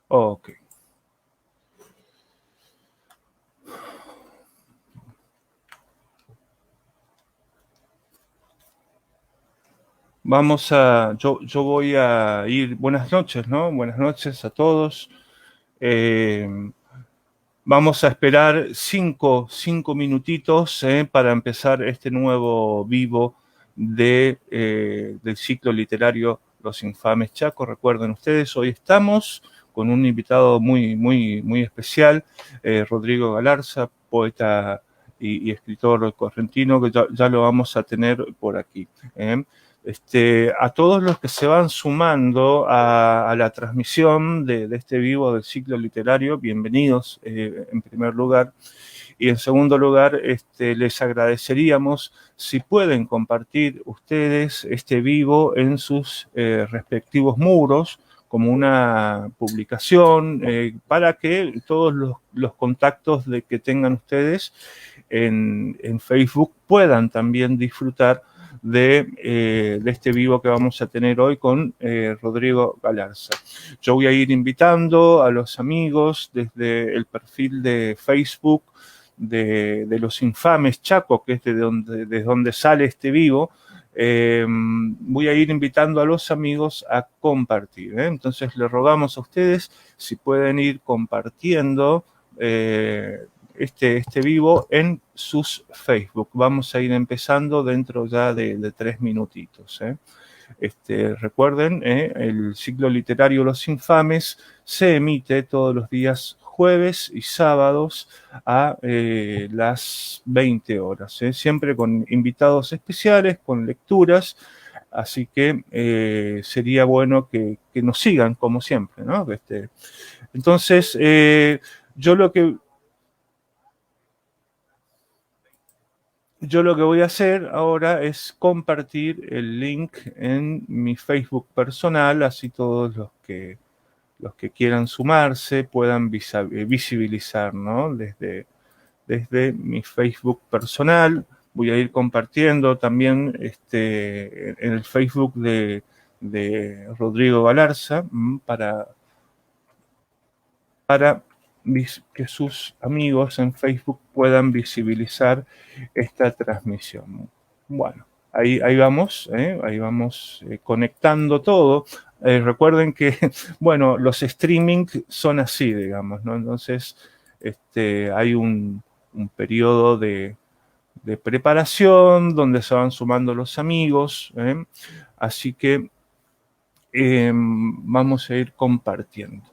Ok. Yo voy a ir, buenas noches, ¿no? Buenas noches a todos. Vamos a esperar cinco minutitos para empezar este nuevo vivo del ciclo literario Los Infames Chacos. Recuerden ustedes, hoy estamos con un invitado muy especial, Rodrigo Galarza, poeta y escritor correntino, que ya lo vamos a tener por aquí. A todos los que se van sumando a la transmisión de este vivo del ciclo literario, bienvenidos en primer lugar. Y en segundo lugar, les agradeceríamos si pueden compartir ustedes este vivo en sus respectivos muros como una publicación para que todos los contactos que tengan ustedes en Facebook puedan también disfrutar de este vivo que vamos a tener hoy con Rodrigo Galarza. Yo voy a ir invitando a los amigos desde el perfil de Facebook de Los Infames Chacos, que es desde donde sale este vivo. Voy a ir invitando a los amigos a compartir. Entonces les rogamos a ustedes si pueden ir compartiendo este vivo en sus Facebook. Vamos a ir empezando dentro ya de 3 minutitos. Recuerden, el ciclo literario Los Infames se emite todos los días jueves y sábados a las 20 horas, siempre con invitados especiales, con lecturas, así que sería bueno que nos sigan como siempre, ¿no? Entonces, yo lo que voy a hacer ahora es compartir el link en mi Facebook personal, así todos los que quieran sumarse puedan visibilizar, ¿no? Desde mi Facebook personal. Voy a ir compartiendo también en el Facebook de Rodrigo Galarza para que sus amigos en Facebook puedan visibilizar esta transmisión. Bueno, ahí vamos conectando todo. Recuerden que, bueno, los streaming son así, digamos, ¿no? Entonces, hay un periodo de preparación donde se van sumando los amigos, así que vamos a ir compartiendo.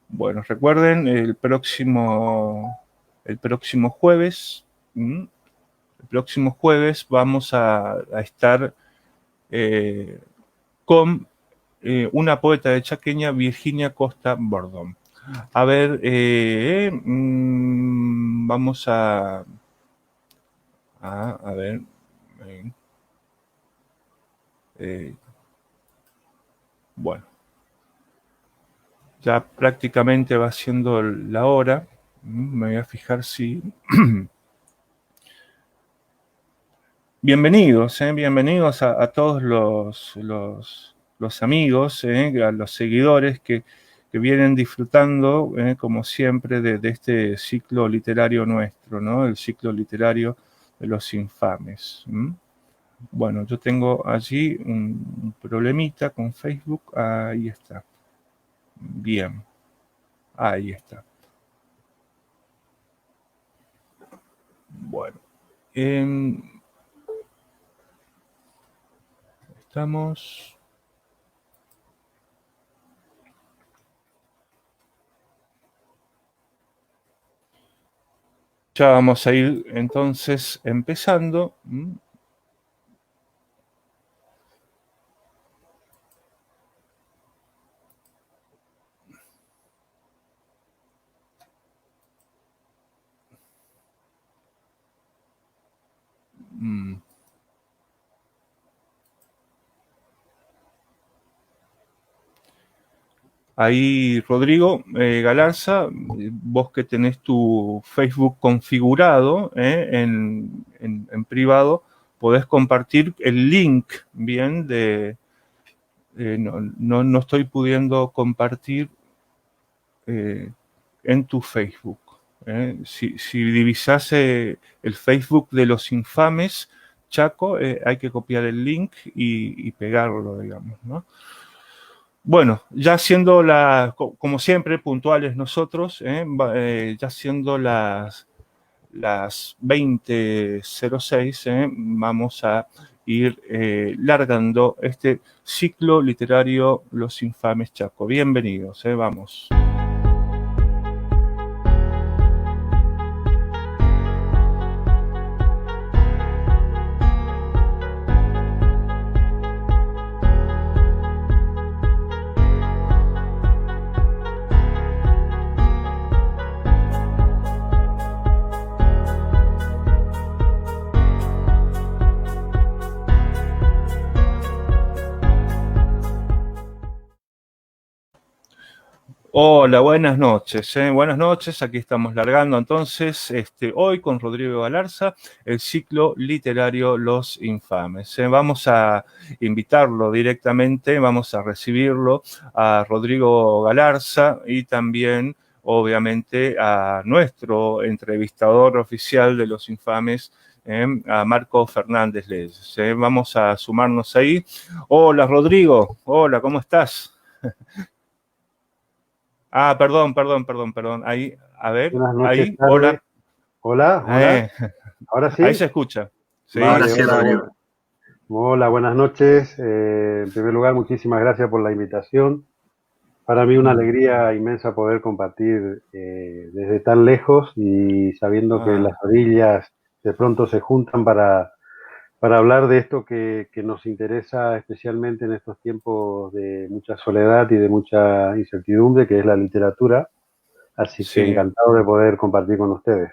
Bueno, recuerden, el próximo jueves, vamos a estar con una poeta de Chaqueña, Virginia Costa Bordón. A ver, vamos a ver. Bueno, ya prácticamente va siendo la hora. Me voy a fijar si... Bienvenidos a todos los amigos, a los seguidores que vienen disfrutando, como siempre, de este ciclo literario nuestro, ¿no? El ciclo literario de Los Infames. Bueno, yo tengo allí un problemita con Facebook. Ahí está. Bien. Ahí está. Bueno. Estamos... Ya vamos a ir entonces empezando. Ahí, Rodrigo Galarza, vos que tenés tu Facebook configurado en privado, podés compartir el link, bien, no estoy pudiendo compartir en tu Facebook. Si divisás el Facebook de los infames, Chaco, hay que copiar el link y pegarlo, digamos, ¿no? Bueno, ya siendo como siempre, puntuales nosotros, ya siendo las 20:06, vamos a ir largando este ciclo literario Los Infames Chaco. Bienvenidos, vamos. Hola, buenas noches. Buenas noches, aquí estamos largando entonces hoy con Rodrigo Galarza el ciclo literario Los Infames. Vamos a invitarlo directamente, vamos a recibirlo a Rodrigo Galarza y también obviamente a nuestro entrevistador oficial de Los Infames, a Marco Fernández Leyes. Vamos a sumarnos ahí. Hola Rodrigo, hola, ¿cómo estás? Ah, perdón. Ahí, a ver, Buenas noches, ahí, tarde. hola. Hola. Ahora sí. Ahí se escucha. Sí, Vale, sí, hola, hola, buenas noches. En primer lugar, muchísimas gracias por la invitación. Para mí una alegría inmensa poder compartir desde tan lejos y sabiendo que las orillas de pronto se juntan para hablar de esto que nos interesa especialmente en estos tiempos de mucha soledad y de mucha incertidumbre, que es la literatura. Así que sí. encantado de poder compartir con ustedes.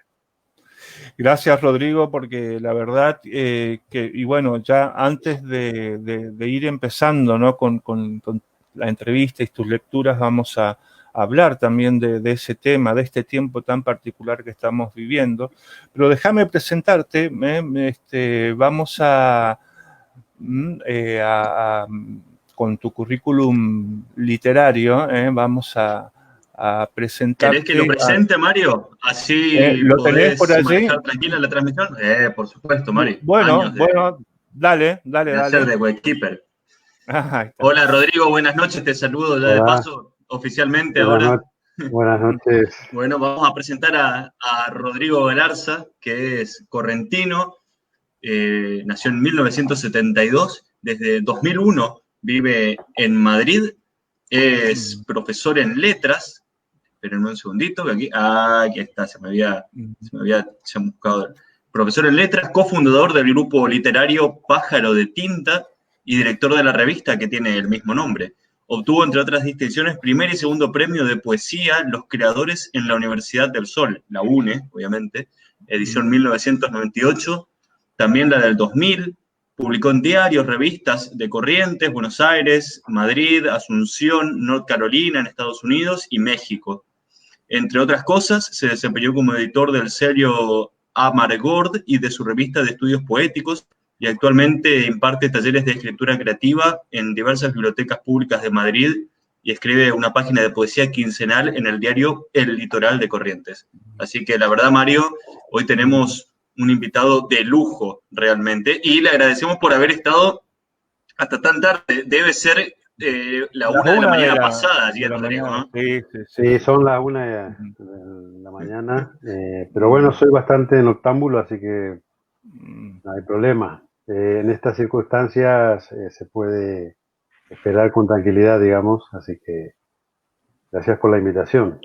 Gracias, Rodrigo, porque la verdad y bueno, ya antes de ir empezando, ¿no? con la entrevista y tus lecturas, vamos a hablar también de ese tema, de este tiempo tan particular que estamos viviendo. Pero déjame presentarte, vamos con tu currículum literario, vamos a presentarte. ¿Querés que lo presente, Mario? Así ¿Lo tenés por podés allí? manejar tranquila la transmisión. Por supuesto, Mario. Bueno, Años de dale. hacer de Waykeeper. Ahí está. Hola, Rodrigo, buenas noches. Te saludo ya de Hola. paso oficialmente ahora. Buenas noches. Bueno, vamos a presentar a Rodrigo Galarza, que es correntino, nació en 1972, desde 2001 vive en Madrid, es profesor en letras, esperen un segundito, que aquí está, se me había buscado. Profesor en letras, cofundador del grupo literario Pájaro de Tinta y director de la revista que tiene el mismo nombre. Obtuvo, entre otras distinciones, primer y segundo premio de poesía Los Creadores en la Universidad del Sol, la UNE, obviamente, edición 1998, también la del 2000, publicó en diarios, revistas de Corrientes, Buenos Aires, Madrid, Asunción, North Carolina, en Estados Unidos y México. Entre otras cosas, se desempeñó como editor del sello Amargord y de su revista de estudios poéticos, y actualmente imparte talleres de escritura creativa en diversas bibliotecas públicas de Madrid y escribe una página de poesía quincenal en el diario El Litoral de Corrientes. Así que la verdad, Mario, hoy tenemos un invitado de lujo realmente y le agradecemos por haber estado hasta tan tarde. Debe ser la 1 de la mañana pasada, allí en Rodrigo, ¿no? Sí, son las 1 de la mañana, pero bueno, soy bastante noctámbulo, así que no hay problema. En estas circunstancias se puede esperar con tranquilidad, digamos, así que gracias por la invitación.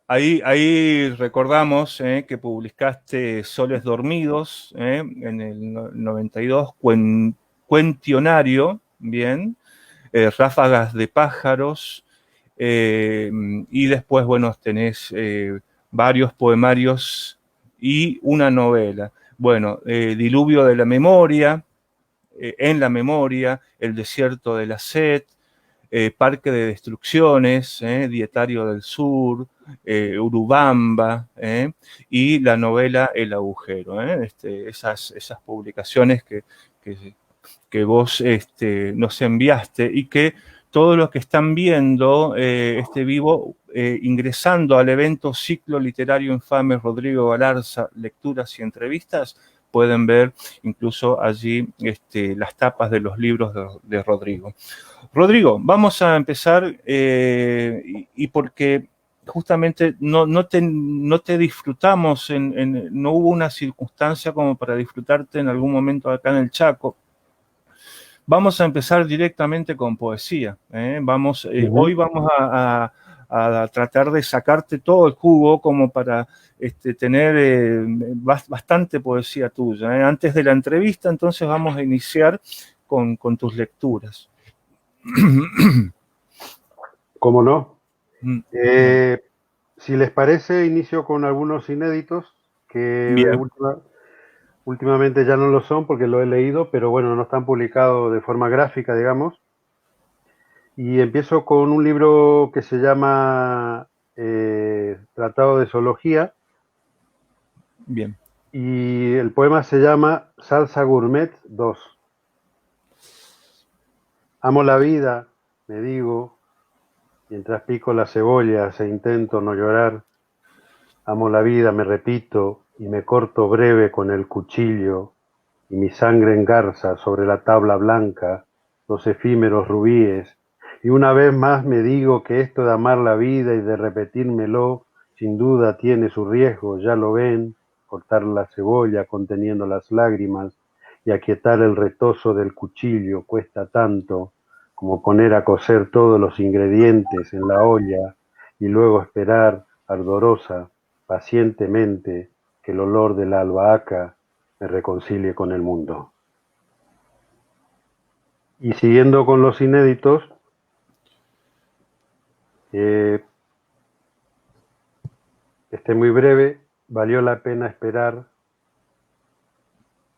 Ahí recordamos que publicaste Soles Dormidos en el 92, Cuentionario, bien, Ráfagas de Pájaros, y después, bueno, tenés varios poemarios y una novela. Bueno, Diluvio de la Memoria, En la Memoria, El Desierto de la Sed, Parque de Destrucciones, Dietario del Sur, Urubamba, y la novela El Agujero. Esas publicaciones que vos nos enviaste y que todos los que están viendo este vivo, ingresando al evento Ciclo Literario Infame Rodrigo Galarza, Lecturas y Entrevistas, pueden ver incluso allí las tapas de los libros de Rodrigo. Rodrigo, vamos a empezar y porque justamente no te disfrutamos, no hubo una circunstancia como para disfrutarte en algún momento acá en el Chaco. Vamos a empezar directamente con poesía. Hoy vamos a tratar de sacarte todo el jugo como para tener bastante poesía tuya. Antes de la entrevista, entonces vamos a iniciar con tus lecturas. ¿Cómo no? Si les parece, inicio con algunos inéditos que últimamente ya no lo son porque lo he leído, pero bueno, no están publicados de forma gráfica, digamos. Y empiezo con un libro que se llama Tratado de Zoología. Bien. Y el poema se llama Salsa Gourmet 2. Amo la vida, me digo, mientras pico las cebollas e intento no llorar. Amo la vida, me repito, y me corto breve con el cuchillo, y mi sangre engarza sobre la tabla blanca los efímeros rubíes, y una vez más me digo que esto de amar la vida y de repetírmelo, sin duda tiene su riesgo, ya lo ven, cortar la cebolla conteniendo las lágrimas, y aquietar el retozo del cuchillo cuesta tanto como poner a cocer todos los ingredientes en la olla, y luego esperar, ardorosa, pacientemente, que el olor de la albahaca me reconcilie con el mundo. Y siguiendo con los inéditos, muy breve, valió la pena esperar.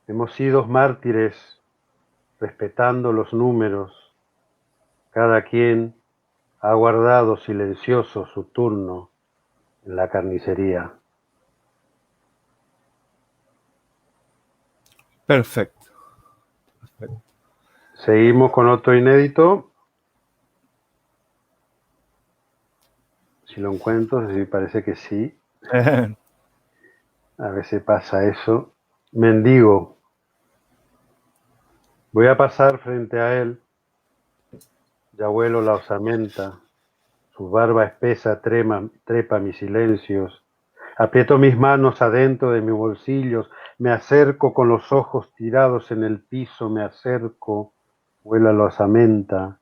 Hemos sido mártires, respetando los números. Cada quien ha guardado silencioso su turno en la carnicería. Perfecto. Seguimos con otro inédito. Si lo encuentro, sí, parece que sí. A ver si pasa eso. Mendigo. Voy a pasar frente a él. Ya huelo la osamenta. Su barba espesa trepa mis silencios. Aprieto mis manos adentro de mis bolsillos. Me acerco con los ojos tirados en el piso. Me acerco. Huela la osamenta.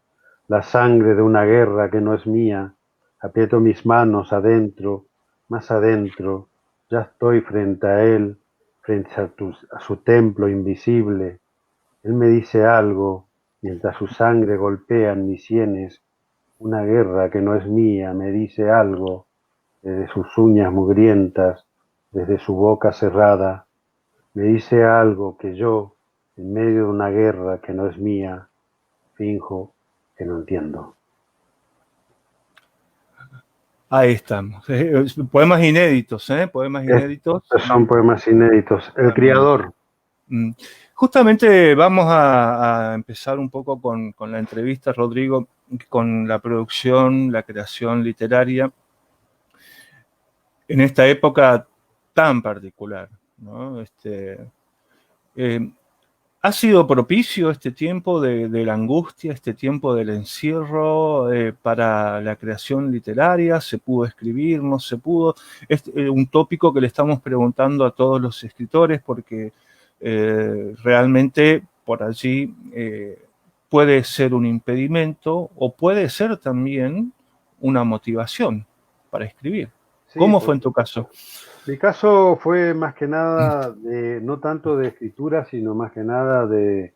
La sangre de una guerra que no es mía. Aprieto mis manos adentro. Más adentro. Ya estoy frente a él. Frente a su templo invisible. Él me dice algo mientras su sangre golpea en mis sienes. Una guerra que no es mía me dice algo desde sus uñas mugrientas, desde su boca cerrada. Me dice algo que yo, en medio de una guerra que no es mía, finjo que no entiendo. Ahí estamos. Poemas inéditos, Poemas inéditos. Estos son poemas inéditos. El criador. Justamente vamos a empezar un poco con la entrevista, Rodrigo, con la producción, la creación literaria en esta época tan particular, ¿no? ¿Ha sido propicio este tiempo de la angustia, este tiempo del encierro para la creación literaria? ¿Se pudo escribir? ¿No se pudo? Es un tópico que le estamos preguntando a todos los escritores porque realmente por allí puede ser un impedimento o puede ser también una motivación para escribir. Sí, ¿cómo fue en tu caso? Mi caso fue más que nada, no tanto de escritura, sino más que nada de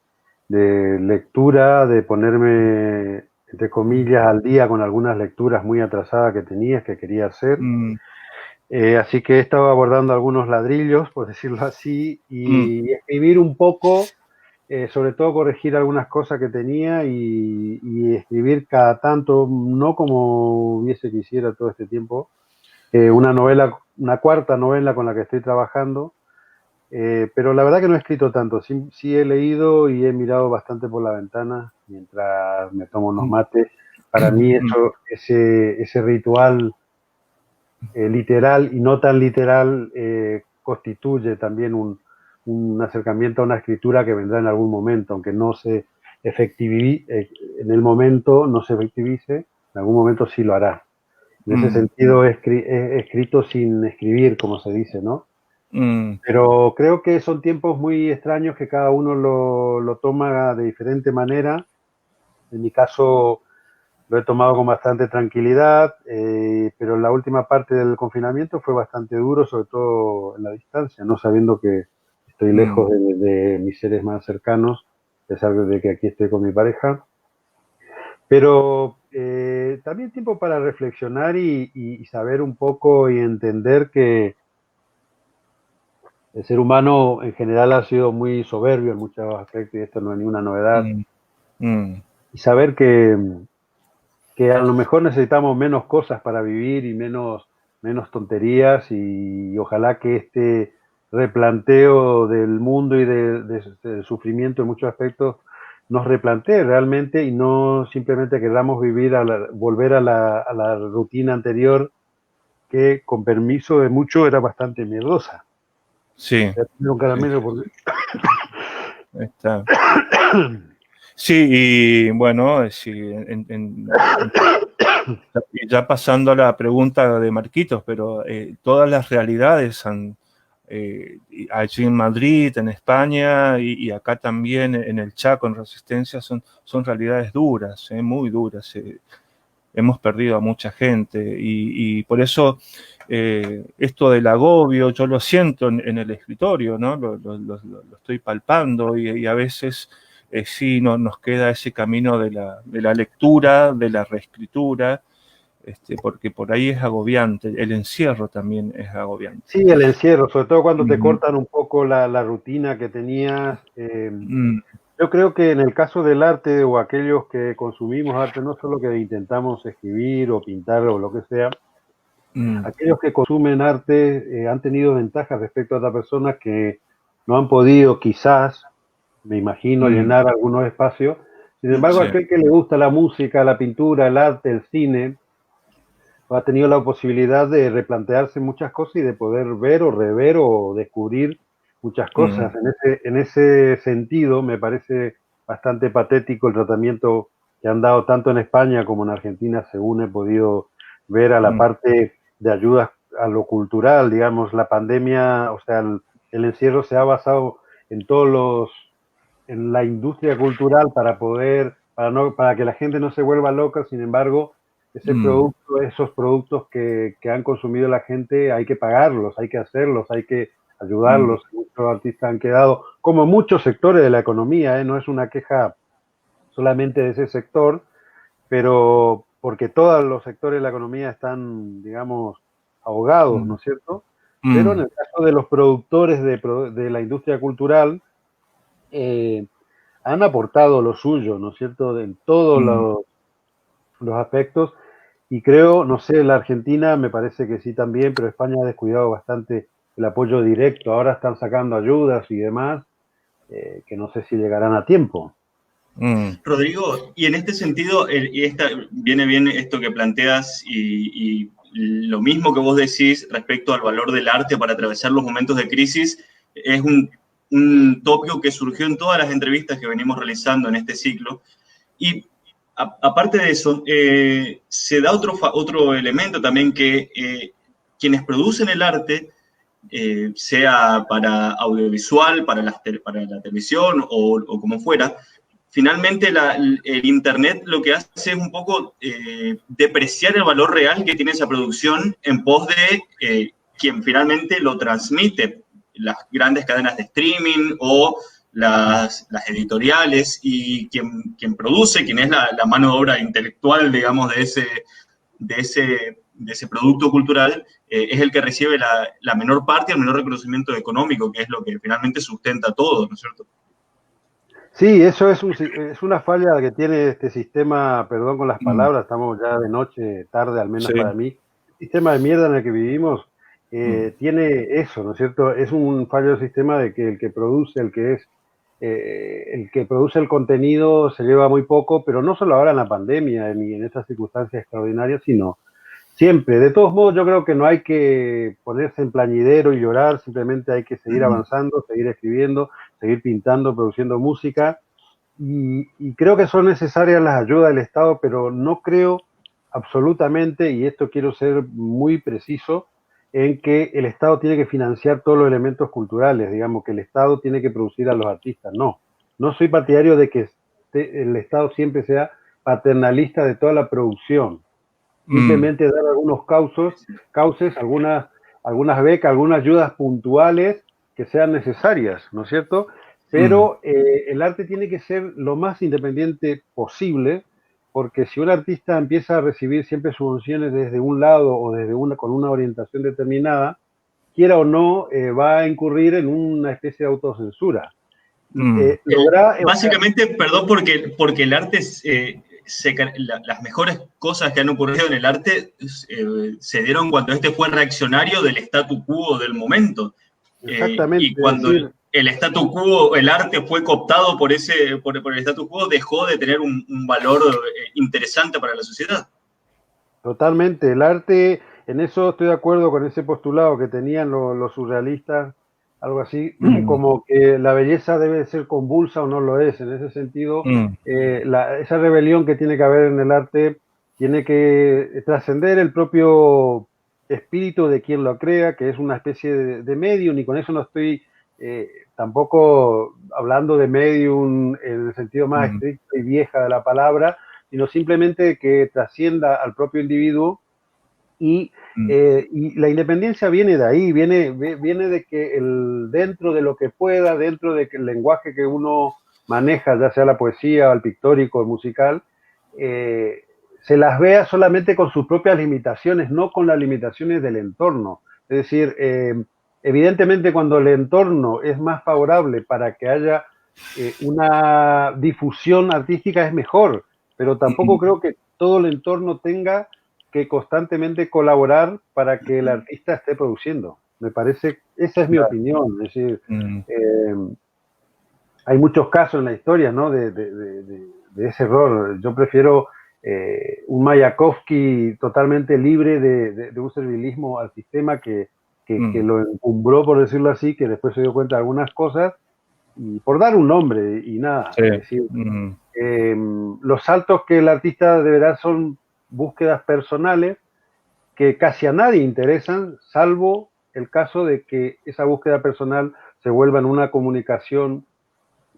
lectura, de ponerme, entre comillas, al día con algunas lecturas muy atrasadas que quería hacer. Así que he estado abordando algunos ladrillos, por decirlo así, y escribir un poco sobre todo corregir algunas cosas que tenía y escribir cada tanto, no como hubiese quisiera todo este tiempo, una novela, una cuarta novela con la que estoy trabajando, pero la verdad que no he escrito tanto, sí, sí he leído y he mirado bastante por la ventana mientras me tomo unos mates. Para mí eso, ese ritual literal y no tan literal constituye también un acercamiento a una escritura que vendrá en algún momento, aunque no se efectivice, en el momento no se efectivice, en algún momento sí lo hará. En ese sentido he escrito sin escribir, como se dice, ¿no? Pero creo que son tiempos muy extraños que cada uno lo toma de diferente manera. En mi caso lo he tomado con bastante tranquilidad, pero la última parte del confinamiento fue bastante duro, sobre todo en la distancia, no sabiendo que estoy lejos de mis seres más cercanos, a pesar de que aquí estoy con mi pareja. Pero también tiempo para reflexionar y saber un poco y entender que el ser humano en general ha sido muy soberbio en muchos aspectos y esto no es ninguna novedad. Y saber que a lo mejor necesitamos menos cosas para vivir y menos tonterías y ojalá que este replanteo del mundo y del sufrimiento en muchos aspectos nos replantee realmente y no simplemente queramos volver a la rutina anterior que con permiso de mucho era bastante miedosa. Sí. Un caramelo porque... Está. Sí, y bueno, sí, ya pasando a la pregunta de Marquitos, pero todas las realidades allí en Madrid, en España y acá también en el Chaco, en Resistencia, son realidades duras, muy duras. Hemos perdido a mucha gente y por eso esto del agobio yo lo siento en el escritorio, ¿no? Lo estoy palpando y a veces sí nos queda ese camino de la lectura, de la reescritura, porque por ahí es agobiante, el encierro también es agobiante. Sí, el encierro, sobre todo cuando te cortan un poco la rutina que tenías. Yo creo que en el caso del arte o aquellos que consumimos arte, no solo que intentamos escribir o pintar o lo que sea, aquellos que consumen arte han tenido ventajas respecto a otras personas que no han podido quizás, me imagino, llenar algunos espacios. Sin embargo, Sí. aquel que le gusta la música, la pintura, el arte, el cine, ha tenido la posibilidad de replantearse muchas cosas y de poder ver o rever o descubrir muchas cosas. En ese sentido, me parece bastante patético el tratamiento que han dado tanto en España como en Argentina, según he podido ver, a la parte de ayuda a lo cultural. Digamos, la pandemia, o sea, el encierro se ha basado en en la industria cultural para que la gente no se vuelva loca. Sin embargo, esos productos que han consumido la gente, hay que pagarlos, hay que hacerlos, hay que ayudarlos. Muchos artistas han quedado, como muchos sectores de la economía, no es una queja solamente de ese sector, pero porque todos los sectores de la economía están, digamos, ahogados, ¿no es cierto? Pero en el caso de los productores de la industria cultural, han aportado lo suyo, ¿no es cierto?, en todos los aspectos. Y creo, no sé, la Argentina me parece que sí también, pero España ha descuidado bastante el apoyo directo. Ahora están sacando ayudas y demás, que no sé si llegarán a tiempo. Rodrigo, y en este sentido, viene bien esto que planteas y lo mismo que vos decís respecto al valor del arte para atravesar los momentos de crisis, es un tópico que surgió en todas las entrevistas que venimos realizando en este ciclo. Y aparte de eso, se da otro elemento también que quienes producen el arte, sea para audiovisual, para la televisión o como fuera, finalmente el Internet lo que hace es un poco depreciar el valor real que tiene esa producción en pos de quien finalmente lo transmite, las grandes cadenas de streaming o las editoriales, y quien produce, quien es la mano de obra intelectual, digamos, de ese producto cultural, es el que recibe la menor parte, el menor reconocimiento económico, que es lo que finalmente sustenta todo, ¿no es cierto? Sí, eso es una falla que tiene este sistema, perdón con las palabras, estamos ya de noche, tarde al menos para Sí. mí. El sistema de mierda en el que vivimos Mm, tiene eso, ¿no es cierto? Es un fallo del sistema de que el que produce, el que produce el contenido se lleva muy poco, pero no solo ahora en la pandemia ni en estas circunstancias extraordinarias, sino siempre. De todos modos, yo creo que no hay que ponerse en plañidero y llorar, simplemente hay que seguir mm, avanzando, seguir escribiendo, seguir pintando, produciendo música. Y creo que son necesarias las ayudas del Estado, pero no creo absolutamente, y esto quiero ser muy preciso, en que el Estado tiene que financiar todos los elementos culturales, digamos, que el Estado tiene que producir a los artistas. No, no soy partidario de que el Estado siempre sea paternalista de toda la producción. mm, Simplemente dar algunos cauces, algunas becas, algunas ayudas puntuales que sean necesarias, ¿no es cierto? mm, Pero el arte tiene que ser lo más independiente posible, porque si un artista empieza a recibir siempre subvenciones desde un lado o con una orientación determinada, quiera o no, va a incurrir en una especie de autocensura. mm, O sea, Básicamente, perdón, porque el arte, las mejores cosas que han ocurrido en el arte se dieron cuando este fue reaccionario del statu quo del momento. exactamente, Y es cuando decir, el statu quo, el arte fue cooptado por el statu quo, dejó de tener un valor interesante para la sociedad. totalmente, el arte, en eso estoy de acuerdo con ese postulado que tenían los surrealistas, algo así, mm, como que la belleza debe ser convulsa o no lo es. En ese sentido, mm, esa rebelión que tiene que haber en el arte tiene que trascender el propio espíritu de quien lo crea, que es una especie de medium, y con eso no estoy tampoco hablando de medium en el sentido más mm, estricto y vieja de la palabra, sino simplemente que trascienda al propio individuo mm, y la independencia viene de ahí, viene de que dentro de lo que pueda, dentro del lenguaje que uno maneja, ya sea la poesía, el pictórico, el musical, eh, se las vea solamente con sus propias limitaciones, no con las limitaciones del entorno. Es decir, evidentemente cuando el entorno es más favorable para que haya una difusión artística es mejor, pero tampoco mm, creo que todo el entorno tenga que constantemente colaborar para que el artista esté produciendo. Me parece, esa es mi claro, opinión. Es decir, mm, hay muchos casos en la historia, ¿no? De ese error. Yo prefiero un Mayakovsky totalmente libre de un servilismo al sistema que mm, lo encumbró, por decirlo así, que después se dio cuenta de algunas cosas, y por dar un nombre y nada. sí, Es decir, mm, los saltos que el artista deberá son búsquedas personales que casi a nadie interesan, salvo el caso de que esa búsqueda personal se vuelva en una comunicación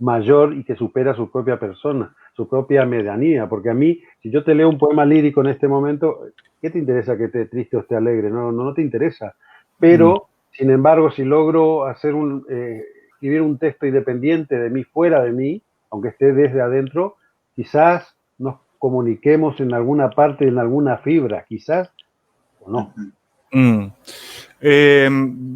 mayor y que supera su propia persona, su propia medianía. Porque a mí, si yo te leo un poema lírico en este momento, ¿qué te interesa que esté triste o esté alegre? No te interesa. mm, Pero, sin embargo, si logro escribir un texto independiente de mí, fuera de mí, aunque esté desde adentro, quizás nos comuniquemos en alguna parte, en alguna fibra, quizás o no. mm.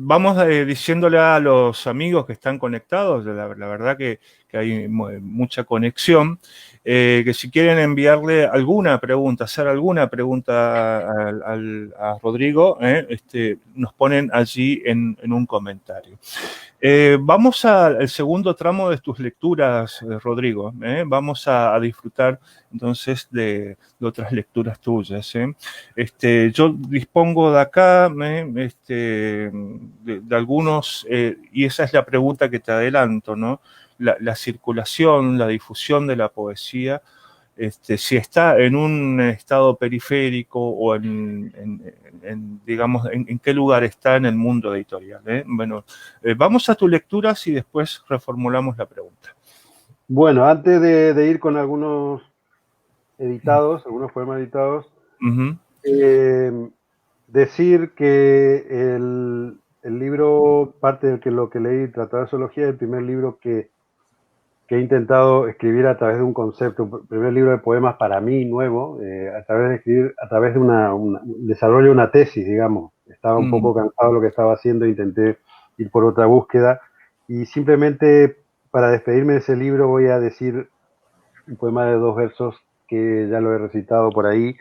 Vamos diciéndole a los amigos que están conectados, la verdad que hay mucha conexión, que si quieren enviarle alguna pregunta, hacer alguna pregunta a Rodrigo, nos ponen allí en un comentario. Vamos al segundo tramo de tus lecturas, Rodrigo. Vamos a disfrutar entonces de otras lecturas tuyas. Yo dispongo de acá de algunos, y esa es la pregunta que te adelanto, ¿no? La circulación, la difusión de la poesía, si está en un estado periférico o digamos, en qué lugar está en el mundo editorial. Bueno, vamos a tus lecturas y después reformulamos la pregunta. Bueno, antes de ir con algunos editados, algunos poemas editados, Uh-huh. eh, decir que el libro, parte de lo que leí, Tratado de Zoología, es el primer libro que he intentado escribir a través de un concepto, el primer libro de poemas para mí nuevo, a través de escribir, a través de desarrollo de una tesis, digamos. Estaba un poco cansado de lo que estaba haciendo, intenté ir por otra búsqueda y simplemente para despedirme de ese libro voy a decir un poema de 2 versos que ya lo he recitado por ahí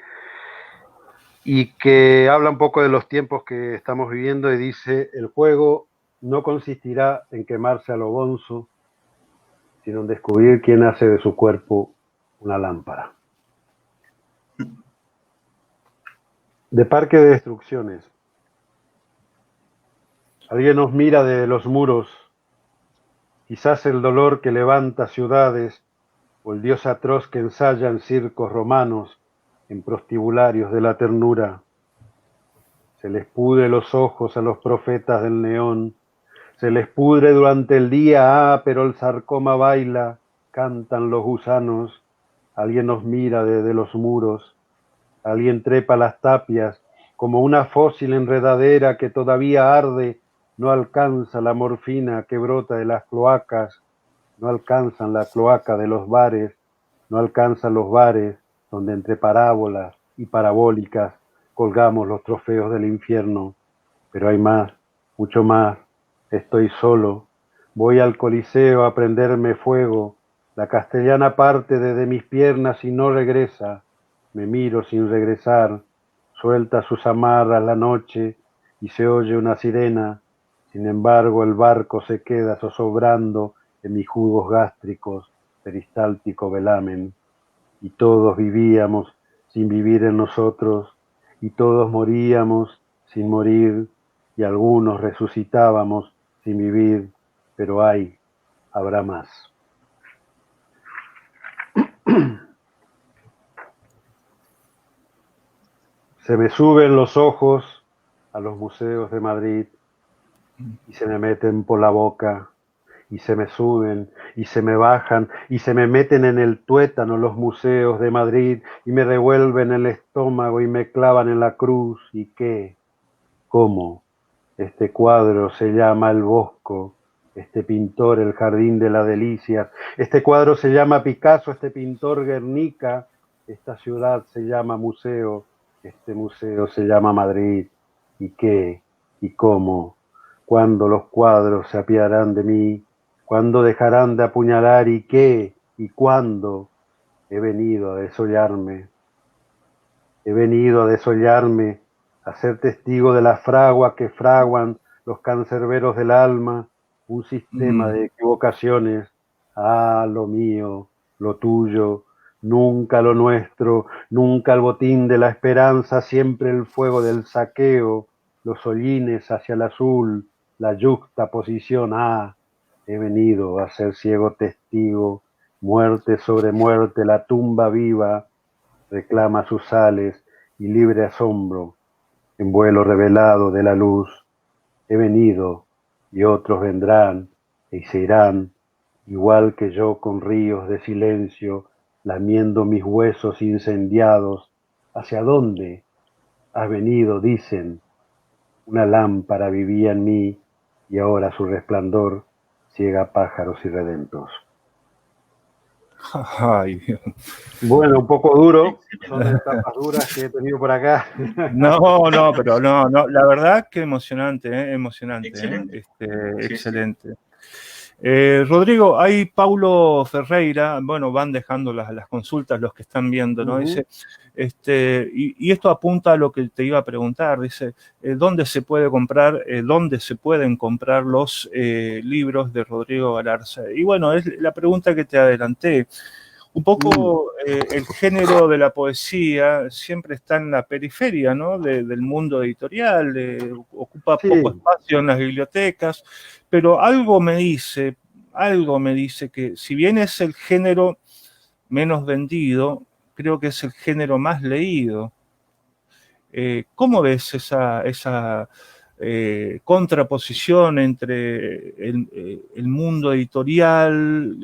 y que habla un poco de los tiempos que estamos viviendo y dice: el juego no consistirá en quemarse a lo bonzo, sino en descubrir quién hace de su cuerpo una lámpara. De Parque de Destrucciones. Alguien nos mira de los muros, quizás el dolor que levanta ciudades o el dios atroz que ensaya en circos romanos, en prostibularios de la ternura. Se les pudre los ojos a los profetas del neón, se les pudre durante el día, pero el sarcoma baila, cantan los gusanos, alguien nos mira desde los muros, alguien trepa las tapias, como una fósil enredadera que todavía arde, no alcanza la morfina que brota de las cloacas, no alcanzan la cloaca de los bares, no alcanzan los bares donde entre parábolas y parabólicas colgamos los trofeos del infierno. Pero hay más, mucho más. Estoy solo. Voy al Coliseo a prenderme fuego. La castellana parte desde mis piernas y no regresa. Me miro sin regresar. Suelta sus amarras la noche y se oye una sirena. Sin embargo, el barco se queda zozobrando en mis jugos gástricos, peristáltico velamen. Y todos vivíamos sin vivir en nosotros, y todos moríamos sin morir, y algunos resucitábamos sin vivir, pero habrá más. Se me suben los ojos a los museos de Madrid y se me meten por la boca y se me suben y se me bajan y se me meten en el tuétano los museos de Madrid y me revuelven el estómago y me clavan en la cruz. ¿Y qué? ¿Cómo? Este cuadro se llama El Bosco, este pintor El Jardín de las Delicias, este cuadro se llama Picasso, este pintor Guernica, esta ciudad se llama museo, este museo se llama Madrid. ¿Y qué? ¿Y cómo? ¿Cuándo los cuadros se apiadarán de mí? ¿Cuándo dejarán de apuñalar? ¿Y qué? ¿Y cuándo? He venido a desollarme. He venido a desollarme, a ser testigo de la fragua que fraguan los cancerberos del alma, un sistema de equivocaciones. Ah, lo mío, lo tuyo, nunca lo nuestro, nunca el botín de la esperanza, siempre el fuego del saqueo, los hollines hacia el azul, la yuxtaposición. Ah, he venido a ser ciego testigo, muerte sobre muerte, la tumba viva reclama sus sales y libre asombro, en vuelo revelado de la luz. He venido y otros vendrán y se irán, igual que yo con ríos de silencio, lamiendo mis huesos incendiados. ¿Hacia dónde has venido? Dicen. Una lámpara vivía en mí y ahora su resplandor ciega pájaros irredentos. Ay, Dios. Bueno, un poco duro, son etapas duras que he tenido por acá. No, pero no, la verdad que emocionante, emocionante. Excelente. Sí, excelente. Rodrigo, hay Paulo Ferreira, bueno, van dejando las consultas los que están viendo, ¿no? Dice, y esto apunta a lo que te iba a preguntar, dice, ¿dónde se puede comprar, dónde se pueden comprar los libros de Rodrigo Galarza? Y bueno, es la pregunta que te adelanté. Un poco el género de la poesía siempre está en la periferia, ¿no? Del mundo editorial, ocupa poco espacio en las bibliotecas, pero algo me dice que si bien es el género menos vendido, creo que es el género más leído. ¿Cómo ves esa contraposición entre el mundo editorial,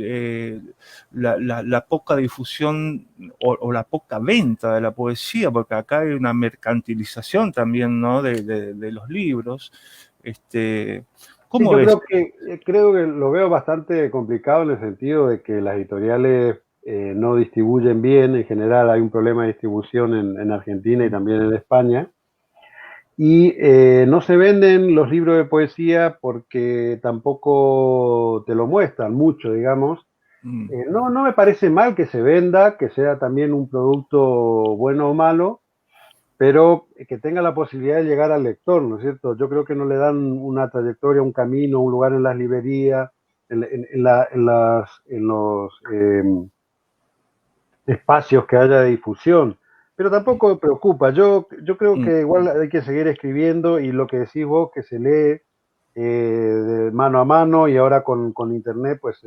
la poca difusión o la poca venta de la poesía? Porque acá hay una mercantilización también, ¿no? de los libros. ¿Cómo ves? Creo que lo veo bastante complicado en el sentido de que las editoriales no distribuyen bien. En general hay un problema de distribución en Argentina y también en España. Y no se venden los libros de poesía porque tampoco te lo muestran mucho, digamos. No, no me parece mal que se venda, que sea también un producto bueno o malo, pero que tenga la posibilidad de llegar al lector, ¿no es cierto? Yo creo que no le dan una trayectoria, un camino, un lugar en las librerías, en los espacios que haya de difusión. Pero tampoco me preocupa. Yo creo que igual hay que seguir escribiendo y lo que decís vos, que se lee de mano a mano y ahora con internet, pues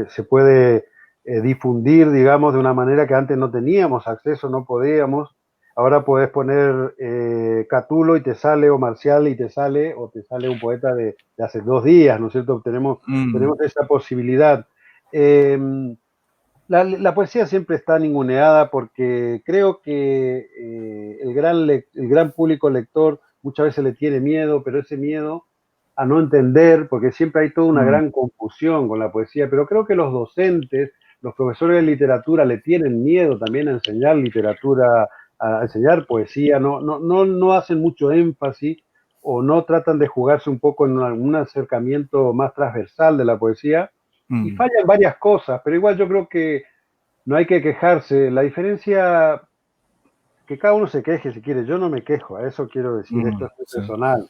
se puede difundir, digamos, de una manera que antes no teníamos acceso, no podíamos. Ahora podés poner Catulo y te sale, o Marcial y te sale, o te sale un poeta de hace 2 días, ¿no es cierto? Tenemos esa posibilidad. La poesía siempre está ninguneada porque creo que el gran público lector muchas veces le tiene miedo, pero ese miedo a no entender, porque siempre hay toda una gran confusión con la poesía, pero creo que los docentes, los profesores de literatura le tienen miedo también a enseñar literatura, a enseñar poesía, no hacen mucho énfasis o no tratan de jugarse un poco en un acercamiento más transversal de la poesía y fallan varias cosas, pero igual yo creo que no hay que quejarse. La diferencia, que cada uno se queje si quiere, yo no me quejo, a eso quiero decir, esto es Sí. personal.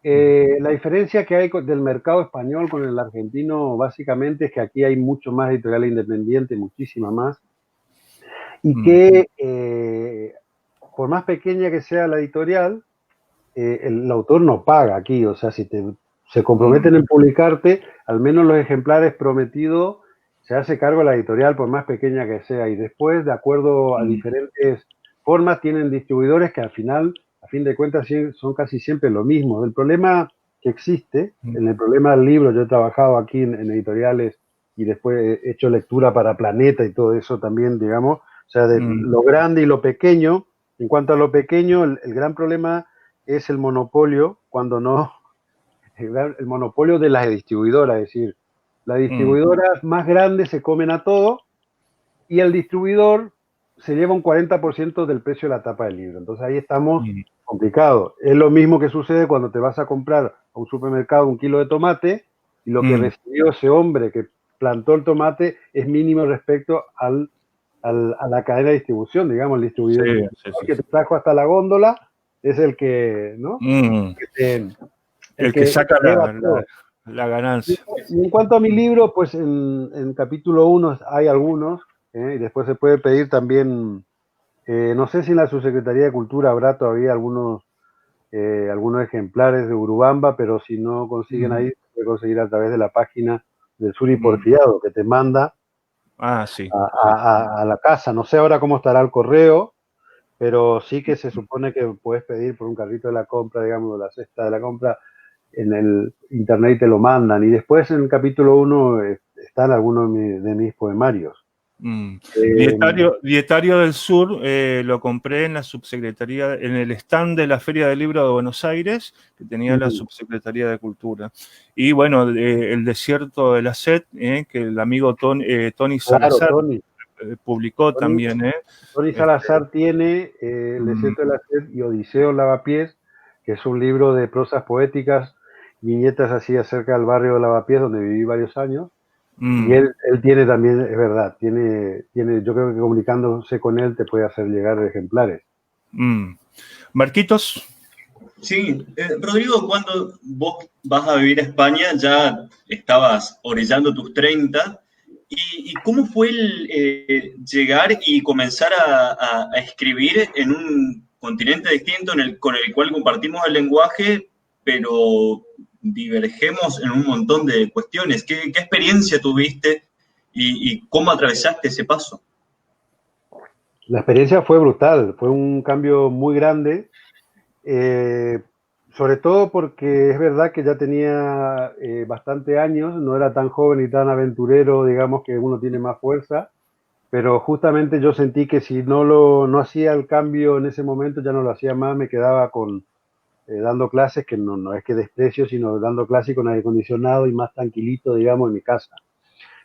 La diferencia que hay del mercado español con el argentino básicamente es que aquí hay mucho más editorial independiente, muchísima más, y que por más pequeña que sea la editorial, el autor no paga aquí, o sea, si se comprometen en publicarte, al menos los ejemplares prometidos se hace cargo la editorial por más pequeña que sea, y después, de acuerdo a diferentes formas, tienen distribuidores que al final, a fin de cuentas, son casi siempre lo mismo. El problema que existe, en el problema del libro, yo he trabajado aquí en editoriales y después he hecho lectura para Planeta y todo eso también, digamos, o sea, de lo grande y lo pequeño. En cuanto a lo pequeño, el gran problema es el monopolio, cuando no, el monopolio de las distribuidoras, es decir, las distribuidoras más grandes se comen a todo y el distribuidor se lleva un 40% del precio de la tapa del libro. Entonces ahí estamos complicados. Es lo mismo que sucede cuando te vas a comprar a un supermercado 1 kilo de tomate y lo que recibió ese hombre que plantó el tomate es mínimo respecto a la cadena de distribución, digamos, el distribuidor que te trajo hasta la góndola es el que, ¿no? El que saca lleva la ganancia. Y en cuanto a mi libro, pues en capítulo 1 hay algunos, y después se puede pedir también, no sé si en la Subsecretaría de Cultura habrá todavía algunos ejemplares de Urubamba, pero si no consiguen ahí, se puede conseguir a través de la página del Suri Porfiado, que te manda a la casa. No sé ahora cómo estará el correo, pero sí que se supone que puedes pedir por un carrito de la compra, digamos, de la cesta de la compra, en el internet te lo mandan. Y después en el capítulo 1 están algunos de mis poemarios. Dietario del Sur lo compré en la subsecretaría, en el stand de la Feria del Libro de Buenos Aires, que tenía la Subsecretaría de Cultura. Y bueno, El Desierto de la Sed, que el amigo Tony Salazar publicó también. Tony Salazar tiene El Desierto de la Sed y Odiseo Lavapiés, que es un libro de prosas poéticas, viñetas así acerca del barrio de Lavapiés, donde viví varios años. Y él tiene también, es verdad, tiene, yo creo que comunicándose con él te puede hacer llegar ejemplares. Marquitos. Sí, Rodrigo, cuando vos vas a vivir a España, ya estabas orillando tus 30, ¿y cómo fue el llegar y comenzar a escribir en un continente distinto con el cual compartimos el lenguaje, pero divergemos en un montón de cuestiones? ¿Qué experiencia tuviste y cómo atravesaste ese paso? La experiencia fue brutal, fue un cambio muy grande, sobre todo porque es verdad que ya tenía bastante años, no era tan joven y tan aventurero, digamos que uno tiene más fuerza, pero justamente yo sentí que si no hacía el cambio en ese momento, ya no lo hacía más, me quedaba dando clases, que no es que desprecio, sino dando clases con aire acondicionado y más tranquilito, digamos, en mi casa.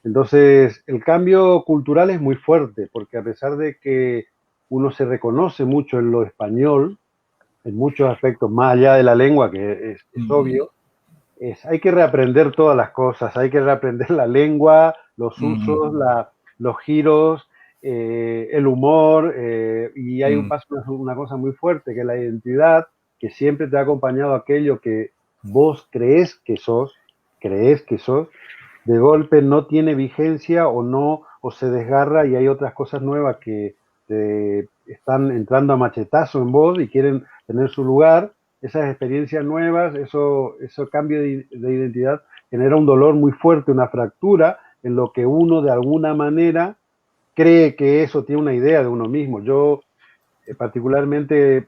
Entonces, el cambio cultural es muy fuerte, porque a pesar de que uno se reconoce mucho en lo español, en muchos aspectos, más allá de la lengua, que es obvio, hay que reaprender todas las cosas, hay que reaprender la lengua, los usos, los giros, el humor, y hay un paso, una cosa muy fuerte, que es la identidad, que siempre te ha acompañado aquello que vos crees que sos, de golpe no tiene vigencia o no, o se desgarra y hay otras cosas nuevas que están entrando a machetazo en vos y quieren tener su lugar. Esas experiencias nuevas, eso cambio de identidad genera un dolor muy fuerte, una fractura en lo que uno de alguna manera cree que eso tiene una idea de uno mismo. Yo particularmente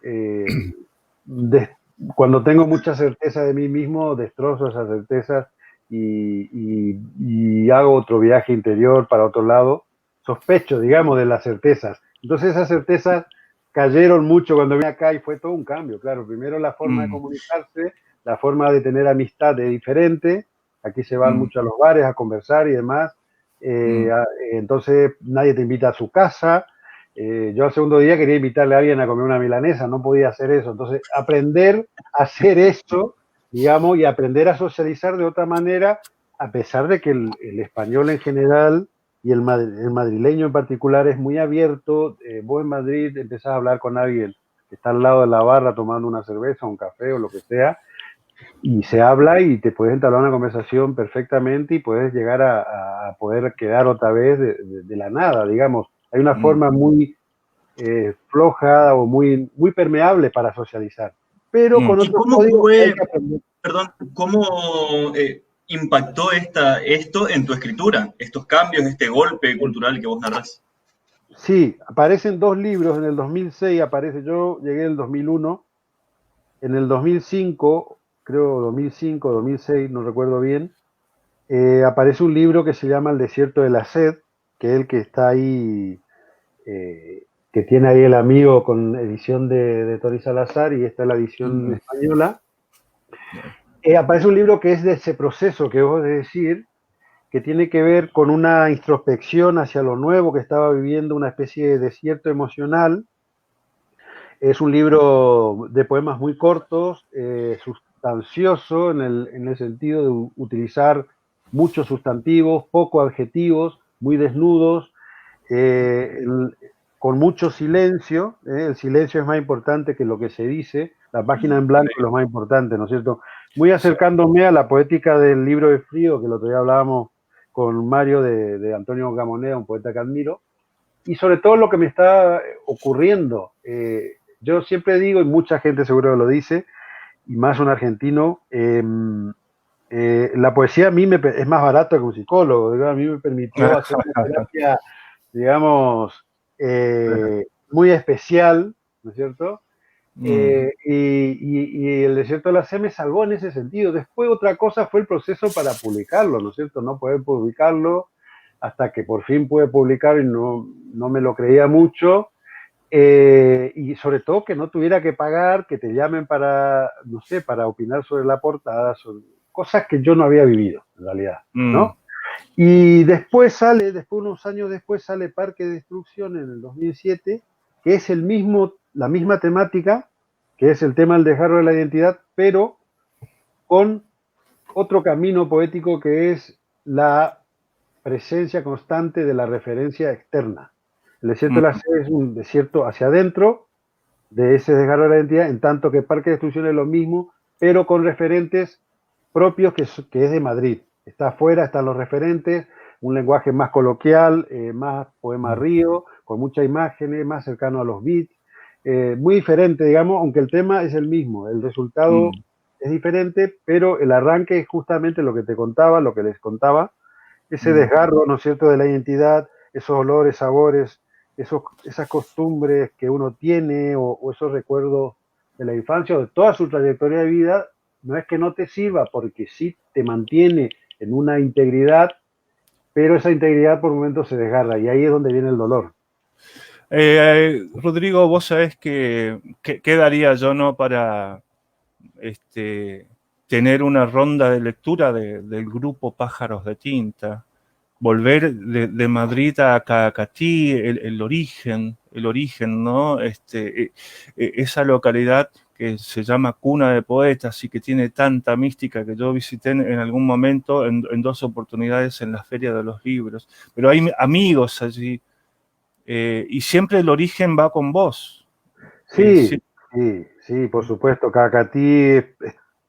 cuando tengo mucha certeza de mí mismo, destrozo esas certezas y hago otro viaje interior para otro lado. Sospecho, digamos, de las certezas. Entonces esas certezas cayeron mucho cuando vine acá y fue todo un cambio. Claro, primero la forma de comunicarse, la forma de tener amistad es diferente. Aquí se van mucho a los bares a conversar y demás. Entonces nadie te invita a su casa. Yo al segundo día quería invitarle a alguien a comer una milanesa, no podía hacer eso. Entonces, aprender a hacer eso, digamos, y aprender a socializar de otra manera, a pesar de que el español en general y el madrileño en particular es muy abierto. Vos en Madrid empezás a hablar con alguien que está al lado de la barra tomando una cerveza, un café o lo que sea, y se habla y te puedes entablar una conversación perfectamente y puedes llegar a poder quedar otra vez de la nada, digamos. Hay una forma muy floja o muy permeable para socializar. Pero con otros códigos hay que aprender. Perdón, ¿cómo impactó esto en tu escritura? Estos cambios, este golpe cultural que vos narrás. Sí, aparecen 2 libros. En el 2006 aparece, yo llegué en el 2001. En el 2005, creo 2005, 2006, no recuerdo bien, aparece un libro que se llama El desierto de la sed, que es el que está ahí, que tiene ahí el amigo con edición de Tori Salazar, y esta es la edición española. Aparece un libro que es de ese proceso que vos decir, que tiene que ver con una introspección hacia lo nuevo que estaba viviendo, una especie de desierto emocional. Es un libro de poemas muy cortos, sustancioso en el sentido de utilizar muchos sustantivos, pocos adjetivos, muy desnudos, con mucho silencio. El silencio es más importante que lo que se dice, la página en blanco es lo más importante, ¿no es cierto? Muy acercándome a la poética del libro de Frío, que el otro día hablábamos con Mario de Antonio Gamoneda, un poeta que admiro, y sobre todo lo que me está ocurriendo. Yo siempre digo, y mucha gente seguro lo dice, y más un argentino, la poesía a mí es más barata que un psicólogo, ¿verdad? A mí me permitió hacer una terapia, digamos, muy especial, ¿no es cierto? Y el desierto de la C me salvó en ese sentido. Después otra cosa fue el proceso para publicarlo, ¿no es cierto? No poder publicarlo hasta que por fin pude publicar y no me lo creía mucho. Y sobre todo que no tuviera que pagar, que te llamen para, no sé, para opinar sobre la portada, sobre cosas que yo no había vivido, en realidad, ¿no? Y después unos años después sale Parque de Destrucción en el 2007, que es la misma temática, que es el tema del desgarro de la identidad, pero con otro camino poético que es la presencia constante de la referencia externa. El desierto de la sed es un desierto hacia adentro de ese desgarro de la identidad, en tanto que Parque de Destrucción es lo mismo, pero con referentes propios que es de Madrid. Está afuera, están los referentes, un lenguaje más coloquial, más poema río, con muchas imágenes, más cercano a los beats, muy diferente, digamos, aunque el tema es el mismo, el resultado es diferente, pero el arranque es justamente lo que te contaba, lo que les contaba, ese desgarro, ¿no es cierto?, de la identidad, esos olores, sabores, esas costumbres que uno tiene o esos recuerdos de la infancia o de toda su trayectoria de vida, no es que no te sirva, porque sí te mantiene en una integridad, pero esa integridad por momentos se desgarra y ahí es donde viene el dolor. Rodrigo, vos sabés que daría yo no para tener una ronda de lectura del grupo Pájaros de Tinta, volver de Madrid a Cacatí, el origen, ¿no? Esa localidad que se llama Cuna de Poetas y que tiene tanta mística, que yo visité en algún momento, en 2 oportunidades en la Feria de los Libros. Pero hay amigos allí, y siempre el origen va con vos. Sí, sí, por supuesto. Cacatí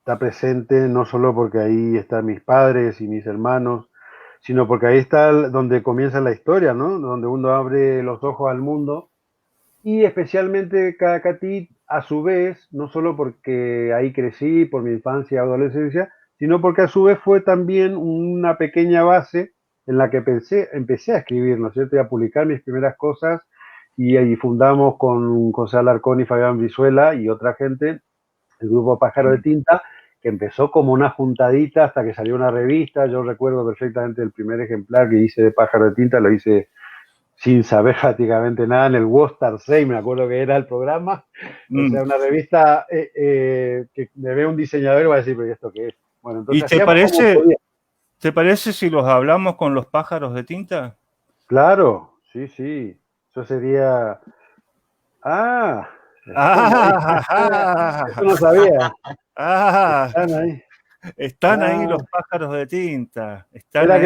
está presente no solo porque ahí están mis padres y mis hermanos, sino porque ahí está donde comienza la historia, ¿no? Donde uno abre los ojos al mundo. Y especialmente Cacatí, a su vez, no solo porque ahí crecí por mi infancia y adolescencia, sino porque a su vez fue también una pequeña base en la que empecé a escribir, ¿no es cierto? Y a publicar mis primeras cosas. Y ahí fundamos con José Alarcón y Fabián Brizuela y otra gente el grupo Pájaro de Tinta, que empezó como una juntadita hasta que salió una revista. Yo recuerdo perfectamente el primer ejemplar que hice de Pájaro de Tinta, lo hice sin saber prácticamente nada en el Wostar 6, me acuerdo que era el programa. O sea, una revista que me ve un diseñador y va a decir, pero ¿esto qué es? Bueno, entonces, ¿Y te parece si los hablamos con los pájaros de tinta? Claro, sí, sí. Eso sería... Ah, eso no sabía. Están ahí. Están ahí los pájaros de tinta. Espera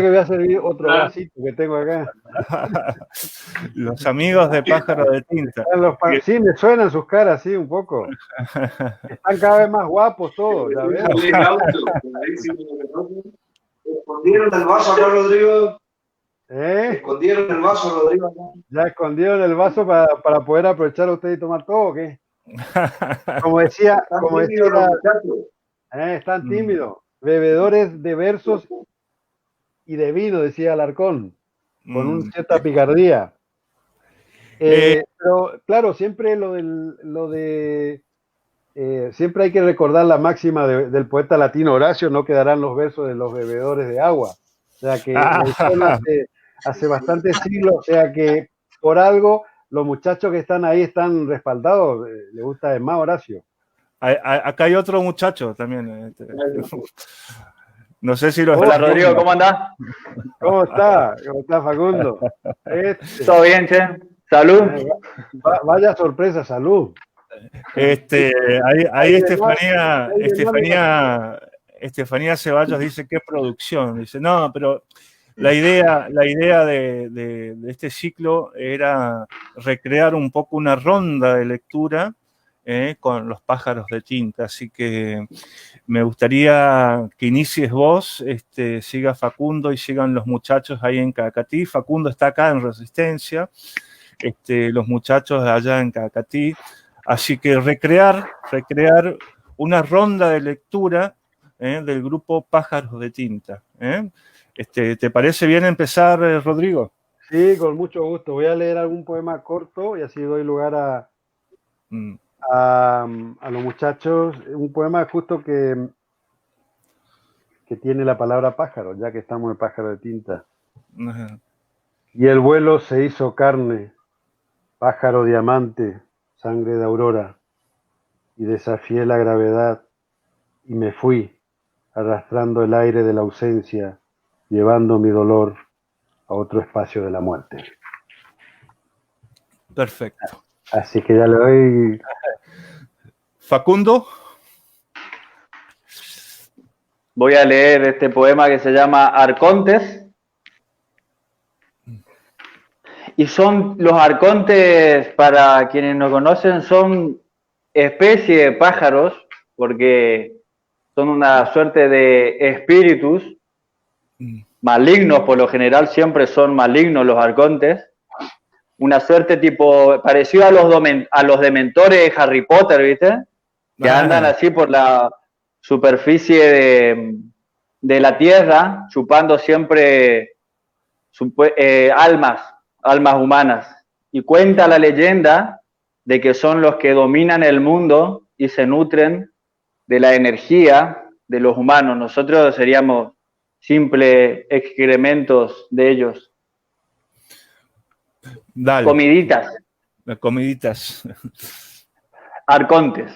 que voy a servir otro vasito que tengo acá. Los amigos de pájaros de tinta. Sí, me suenan sus caras, sí, un poco. Están cada vez más guapos todos, ya ves. ¿Escondieron el vaso acá, Rodrigo? ¿Escondieron el vaso, Rodrigo? ¿Ya escondieron el vaso para poder aprovechar a usted y tomar todo o qué? Como decía, están tímidos, bebedores de versos y de vino, decía Alarcón, con una cierta picardía. Pero claro, siempre siempre hay que recordar la máxima del poeta latino Horacio: no quedarán los versos de los bebedores de agua. O sea que la historia hace bastantes siglos, o sea que por algo los muchachos que están ahí están respaldados. Le gusta además Horacio. Acá hay otro muchacho también. No sé si lo Hola, Rodrigo, ¿cómo andás? ¿Cómo está? ¿Cómo está, Facundo? ¿Todo bien, che? ¿Salud? Vaya sorpresa, salud. Ahí Estefanía Ceballos dice, ¿qué producción? Dice, no, pero la idea de este ciclo era recrear un poco una ronda de lectura con los pájaros de tinta, así que me gustaría que inicies vos, siga Facundo y sigan los muchachos ahí en Cacatí. Facundo está acá en Resistencia, los muchachos allá en Cacatí, así que recrear una ronda de lectura del grupo Pájaros de Tinta. ¿Te parece bien empezar, Rodrigo? Sí, con mucho gusto. Voy a leer algún poema corto y así doy lugar a los muchachos. Un poema justo que tiene la palabra pájaro, ya que estamos en Pájaro de Tinta. Uh-huh. Y el vuelo se hizo carne, pájaro diamante, sangre de aurora, y desafié la gravedad y me fui, arrastrando el aire de la ausencia, llevando mi dolor a otro espacio de la muerte. Perfecto. Así que ya le doy... Facundo. Voy a leer este poema que se llama Arcontes. Y son los arcontes, para quienes no conocen, son especie de pájaros, porque son una suerte de espíritus malignos, por lo general siempre son malignos los arcontes. Una suerte tipo, parecido a los dementores de Harry Potter, ¿viste? Que andan así por la superficie de la tierra, chupando siempre almas humanas. Y cuenta la leyenda de que son los que dominan el mundo y se nutren de la energía de los humanos. Nosotros seríamos simples excrementos de ellos. Dale. Comiditas. Arcontes.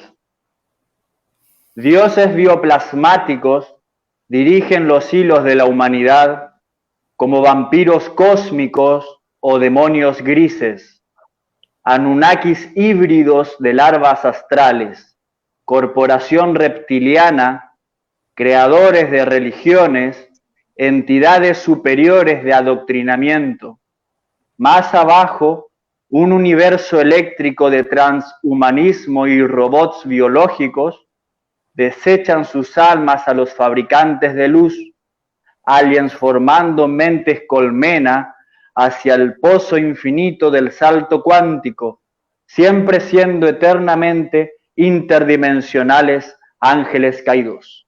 Dioses bioplasmáticos dirigen los hilos de la humanidad como vampiros cósmicos o demonios grises. Anunnakis híbridos de larvas astrales, corporación reptiliana, creadores de religiones, entidades superiores de adoctrinamiento. Más abajo, un universo eléctrico de transhumanismo y robots biológicos desechan sus almas a los fabricantes de luz, aliens formando mentes colmena hacia el pozo infinito del salto cuántico, siempre siendo eternamente interdimensionales ángeles caídos.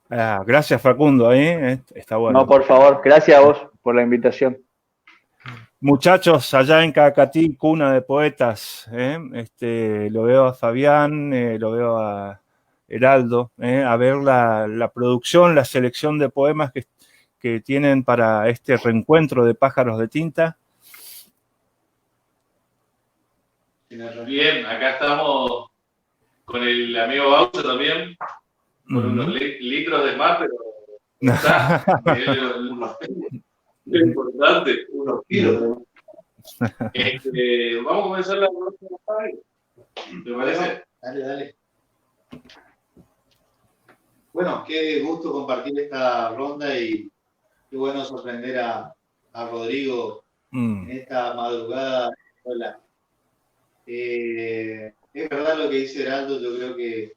Gracias, Facundo. Está bueno. No, por favor, gracias a vos por la invitación. Muchachos, allá en Cacatí, cuna de poetas, lo veo a Fabián, lo veo a Heraldo, a ver la producción, la selección de poemas que tienen para este reencuentro de Pájaros de Tinta. Bien, acá estamos con el amigo Baucho también, con unos litros de más, pero está, lo importante, unos kilos. Vamos a comenzar la próxima página. ¿Te parece? Dale. Bueno, qué gusto compartir esta ronda y qué bueno sorprender a Rodrigo en esta madrugada. Hola. Es verdad lo que dice Heraldo, yo creo que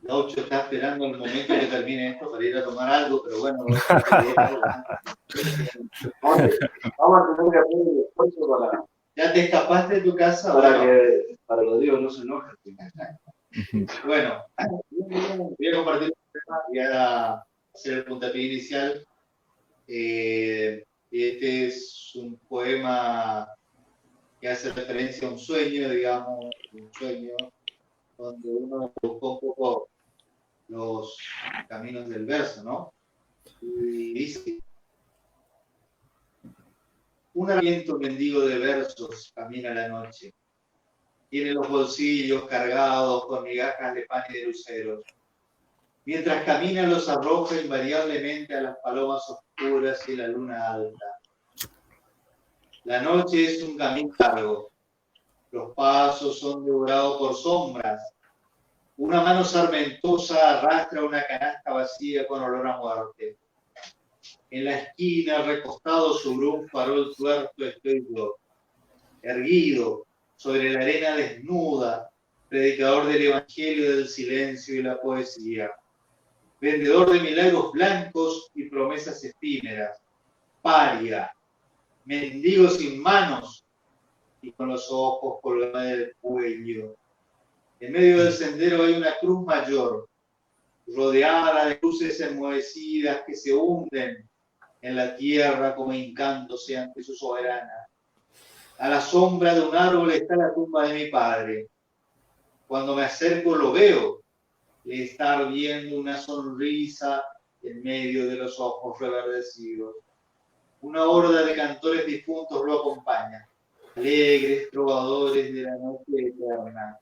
Gaucho está esperando el momento que termine esto para ir a tomar algo, pero bueno, vamos a tener que hacer el esfuerzo para... ¿Ya te escapaste de tu casa? Para Rodrigo no se enoje. Bueno, voy a compartir un tema y ahora hacer el puntapié inicial. Este es un poema que hace referencia a un sueño, digamos, un sueño donde uno buscó un poco los caminos del verso, ¿no? Y dice: un hambriento mendigo de versos camina la noche. Tiene los bolsillos cargados con migajas de pan y de luceros. Mientras camina los arroja invariablemente a las palomas oscuras y la luna alta. La noche es un camino largo. Los pasos son devorados por sombras. Una mano sarmentosa arrastra una canasta vacía con olor a muerte. En la esquina, recostado sobre un farol tuerto, estoy yo, erguido sobre la arena desnuda, predicador del evangelio del silencio y la poesía, vendedor de milagros blancos y promesas efímeras, paria, mendigo sin manos y con los ojos colgados del cuello. En medio del sendero hay una cruz mayor, rodeada de luces enmohecidas que se hunden en la tierra como hincándose ante su soberana. A la sombra de un árbol está la tumba de mi padre. Cuando me acerco lo veo, le está ardiendo una sonrisa en medio de los ojos reverdecidos. Una horda de cantores difuntos lo acompaña, alegres trovadores de la noche eterna.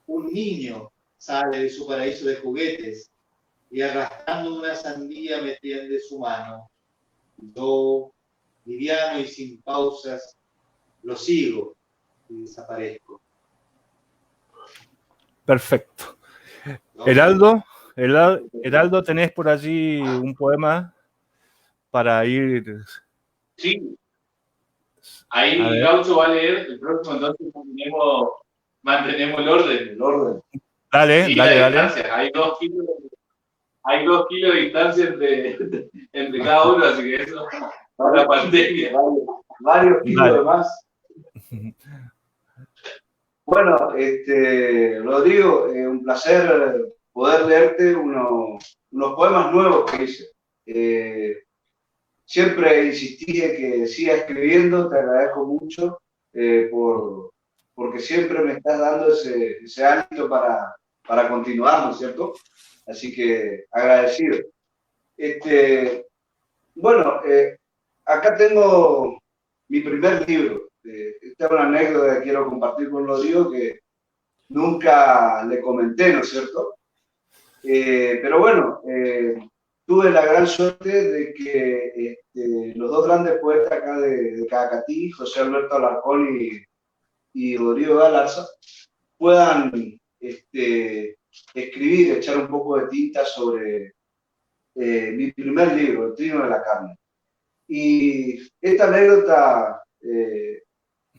Un niño sale de su paraíso de juguetes y arrastrando una sandía me tiende su mano. Yo, liviano y sin pausas, lo sigo y desaparezco. Perfecto. Heraldo, ¿tenés por allí un poema para ir? Sí. Ahí Gaucho va a leer, el próximo entonces mantenemos el orden. Dale. Hay 2 kilos de distancia entre cada uno, así que eso es la pandemia. Varios kilos de más. Bueno, Rodrigo, un placer poder leerte unos poemas nuevos que hice. Siempre insistí en que sigas escribiendo, te agradezco mucho porque siempre me estás dando ese ánimo para continuar, ¿no es cierto? Así que agradecido. Bueno, acá tengo mi primer libro. Esta es una anécdota que quiero compartir con Rodrigo que nunca le comenté, ¿no es cierto? Pero bueno, tuve la gran suerte de que los dos grandes poetas acá de Cacatí, José Alberto Alarcón y Rodrigo Galarza, puedan escribir, echar un poco de tinta sobre mi primer libro, El Trino de la Carne. Y esta anécdota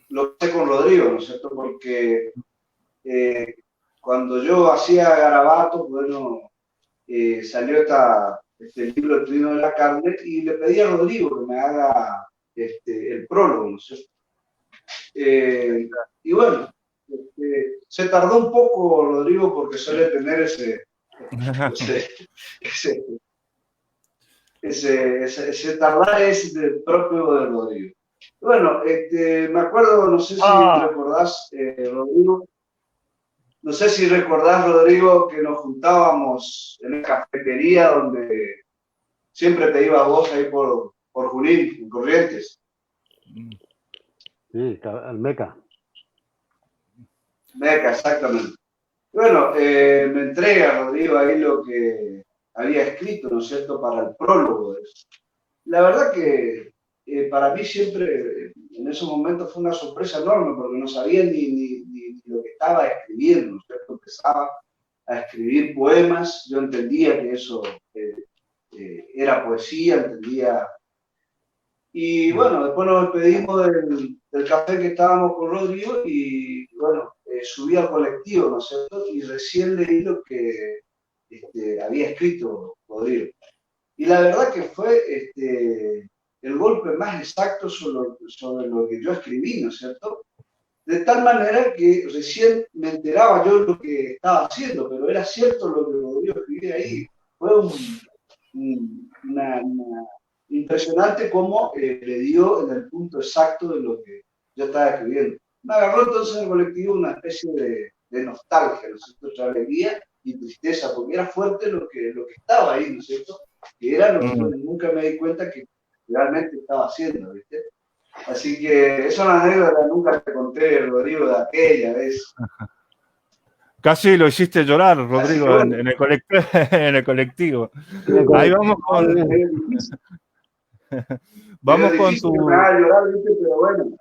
lo hice con Rodrigo, ¿no es cierto? Porque cuando yo hacía garabatos, bueno, salió este libro El Trino de la Carne y le pedí a Rodrigo que me haga el prólogo, ¿no es cierto? Y bueno, se tardó un poco Rodrigo porque suele tener ese tardar es propio de Rodrigo. Bueno, me acuerdo, no sé si recordás, Rodrigo, no sé si recordás, Rodrigo, que nos juntábamos en la cafetería donde siempre te ibas vos ahí por Junín, en Corrientes. Sí, al Meca. Meca, exactamente. Bueno, me entrega, Rodrigo, ahí lo que había escrito, ¿no es cierto?, para el prólogo de eso. La verdad que para mí siempre, en esos momentos, fue una sorpresa enorme, porque no sabía ni lo que estaba escribiendo, ¿no es cierto? Empezaba a escribir poemas, yo entendía que eso era poesía, entendía. Y bueno, después nos despedimos del café que estábamos con Rodrigo y bueno, subí al colectivo, ¿no es cierto? Y recién leí lo que había escrito Rodrigo. Y la verdad que fue el golpe más exacto sobre lo que yo escribí, ¿no es cierto? De tal manera que recién me enteraba yo de lo que estaba haciendo, pero era cierto lo que Rodrigo escribía ahí. Fue una impresionante cómo le dio en el punto exacto de lo que yo estaba escribiendo. Me agarró entonces en el colectivo una especie de nostalgia, ¿no es cierto?, de alegría y tristeza, porque era fuerte lo que estaba ahí, ¿no es cierto?, que era lo que nunca me di cuenta que realmente estaba haciendo, ¿viste? Así que esa es una anécdota que nunca te conté, Rodrigo, de aquella vez. Casi lo hiciste llorar, Rodrigo, bueno. en el colectivo. Ahí vamos con... Vamos con tu... Llorar, ¿viste? Pero bueno.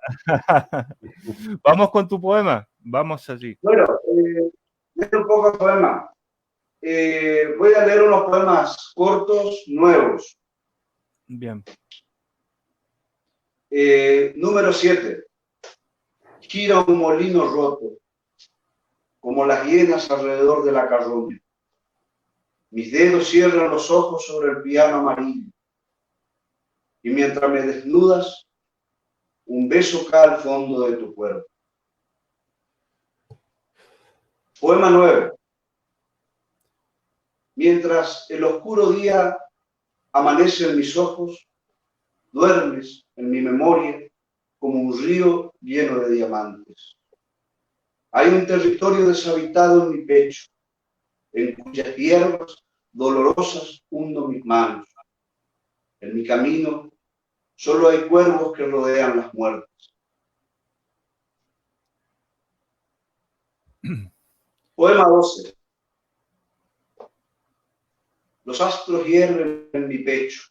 Vamos con tu poema. Vamos allí. Bueno, leo un poco de poema. Voy a leer unos poemas cortos, nuevos. Bien. Número 7. Gira un molino roto, como las hienas alrededor de la carroña. Mis dedos cierran los ojos sobre el piano amarillo. Y mientras me desnudas, un beso cae al fondo de tu cuerpo. Poema 9. Mientras el oscuro día amanece en mis ojos, duermes en mi memoria como un río lleno de diamantes. Hay un territorio deshabitado en mi pecho, en cuyas hierbas dolorosas hundo mis manos. En mi camino solo hay cuervos que rodean las muertes. Poema 12. Los astros hierven en mi pecho.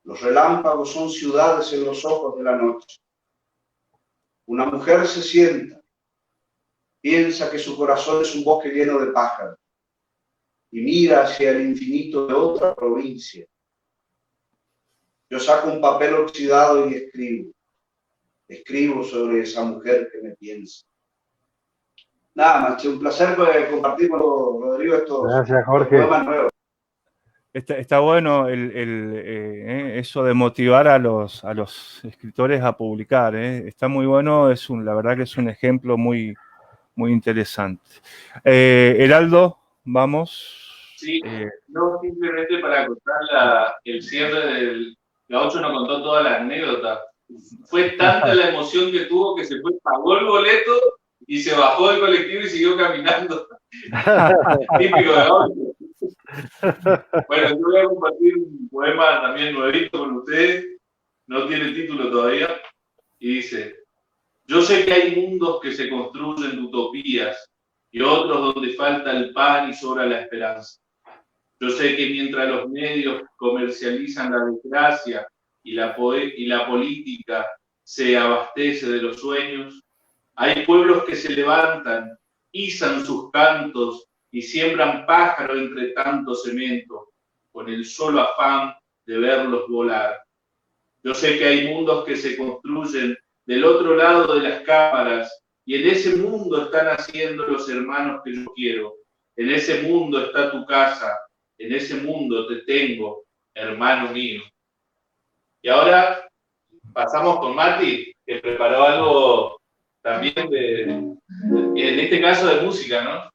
Los relámpagos son ciudades en los ojos de la noche. Una mujer se sienta, piensa que su corazón es un bosque lleno de pájaros y mira hacia el infinito de otra provincia. Yo saco un papel oxidado y escribo sobre esa mujer que me piensa. Nada más, un placer compartir con Rodrigo estos poemas nuevos. Está bueno eso de motivar a los escritores a publicar. Está muy bueno, la verdad que es un ejemplo muy, muy interesante. Heraldo, vamos. Sí, no, simplemente para contar el cierre del Gaucho no contó todas las anécdotas. Fue tanta la emoción que tuvo que se fue, pagó el boleto y se bajó del colectivo y siguió caminando. Típico de Gaucho. Bueno, yo voy a compartir un poema también nuevito con ustedes, no tiene título todavía, y dice: yo sé que hay mundos que se construyen de utopías y otros donde falta el pan y sobra la esperanza. Yo sé que mientras los medios comercializan la desgracia y la política se abastece de los sueños, hay pueblos que se levantan, izan sus cantos y siembran pájaros entre tanto cemento, con el solo afán de verlos volar. Yo sé que hay mundos que se construyen del otro lado de las cámaras y en ese mundo están haciendo los hermanos que yo quiero. En ese mundo está tu casa, en ese mundo te tengo, hermano mío. Y ahora pasamos con Mati, que preparó algo también en este caso de música, ¿no?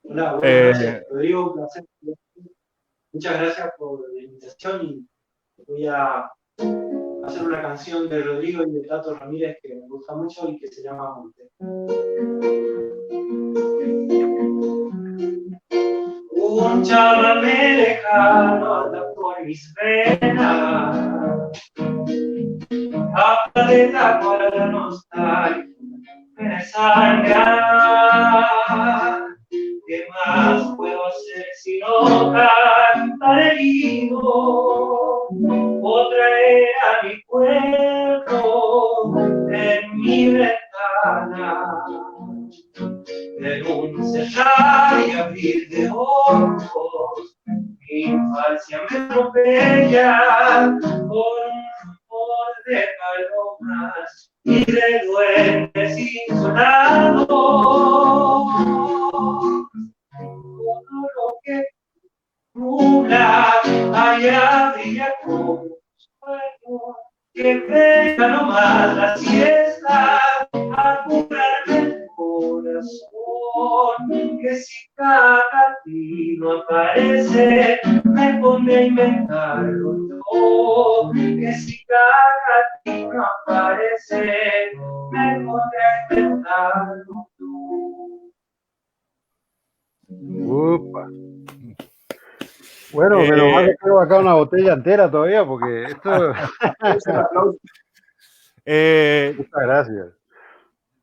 Hola, buenas noches, Rodrigo, un placer. Muchas gracias por la invitación y voy a hacer una canción de Rodrigo y de Tato Ramírez que me gusta mucho y que se llama Monte. Un chamamé lejano anda por mis venas, habla de la cual nostalgia me desangra. ¿Qué más puedo hacer sino cantar herido o traer a mi pueblo en mi ventana? En un cerrar y abrir de ojos, mi infancia me atropella con un rumor de palomas y de duendes insolados. Todo lo que nubla allá brilla como un sueño, que venga nomás la siesta a curarme el corazón, que si Cacati aparece me pondré a inventarlo yo, que si Cacati aparece me pondré a inventarlo yo. Upa. Bueno, menos mal que tengo acá una botella entera todavía, porque esto... Muchas gracias.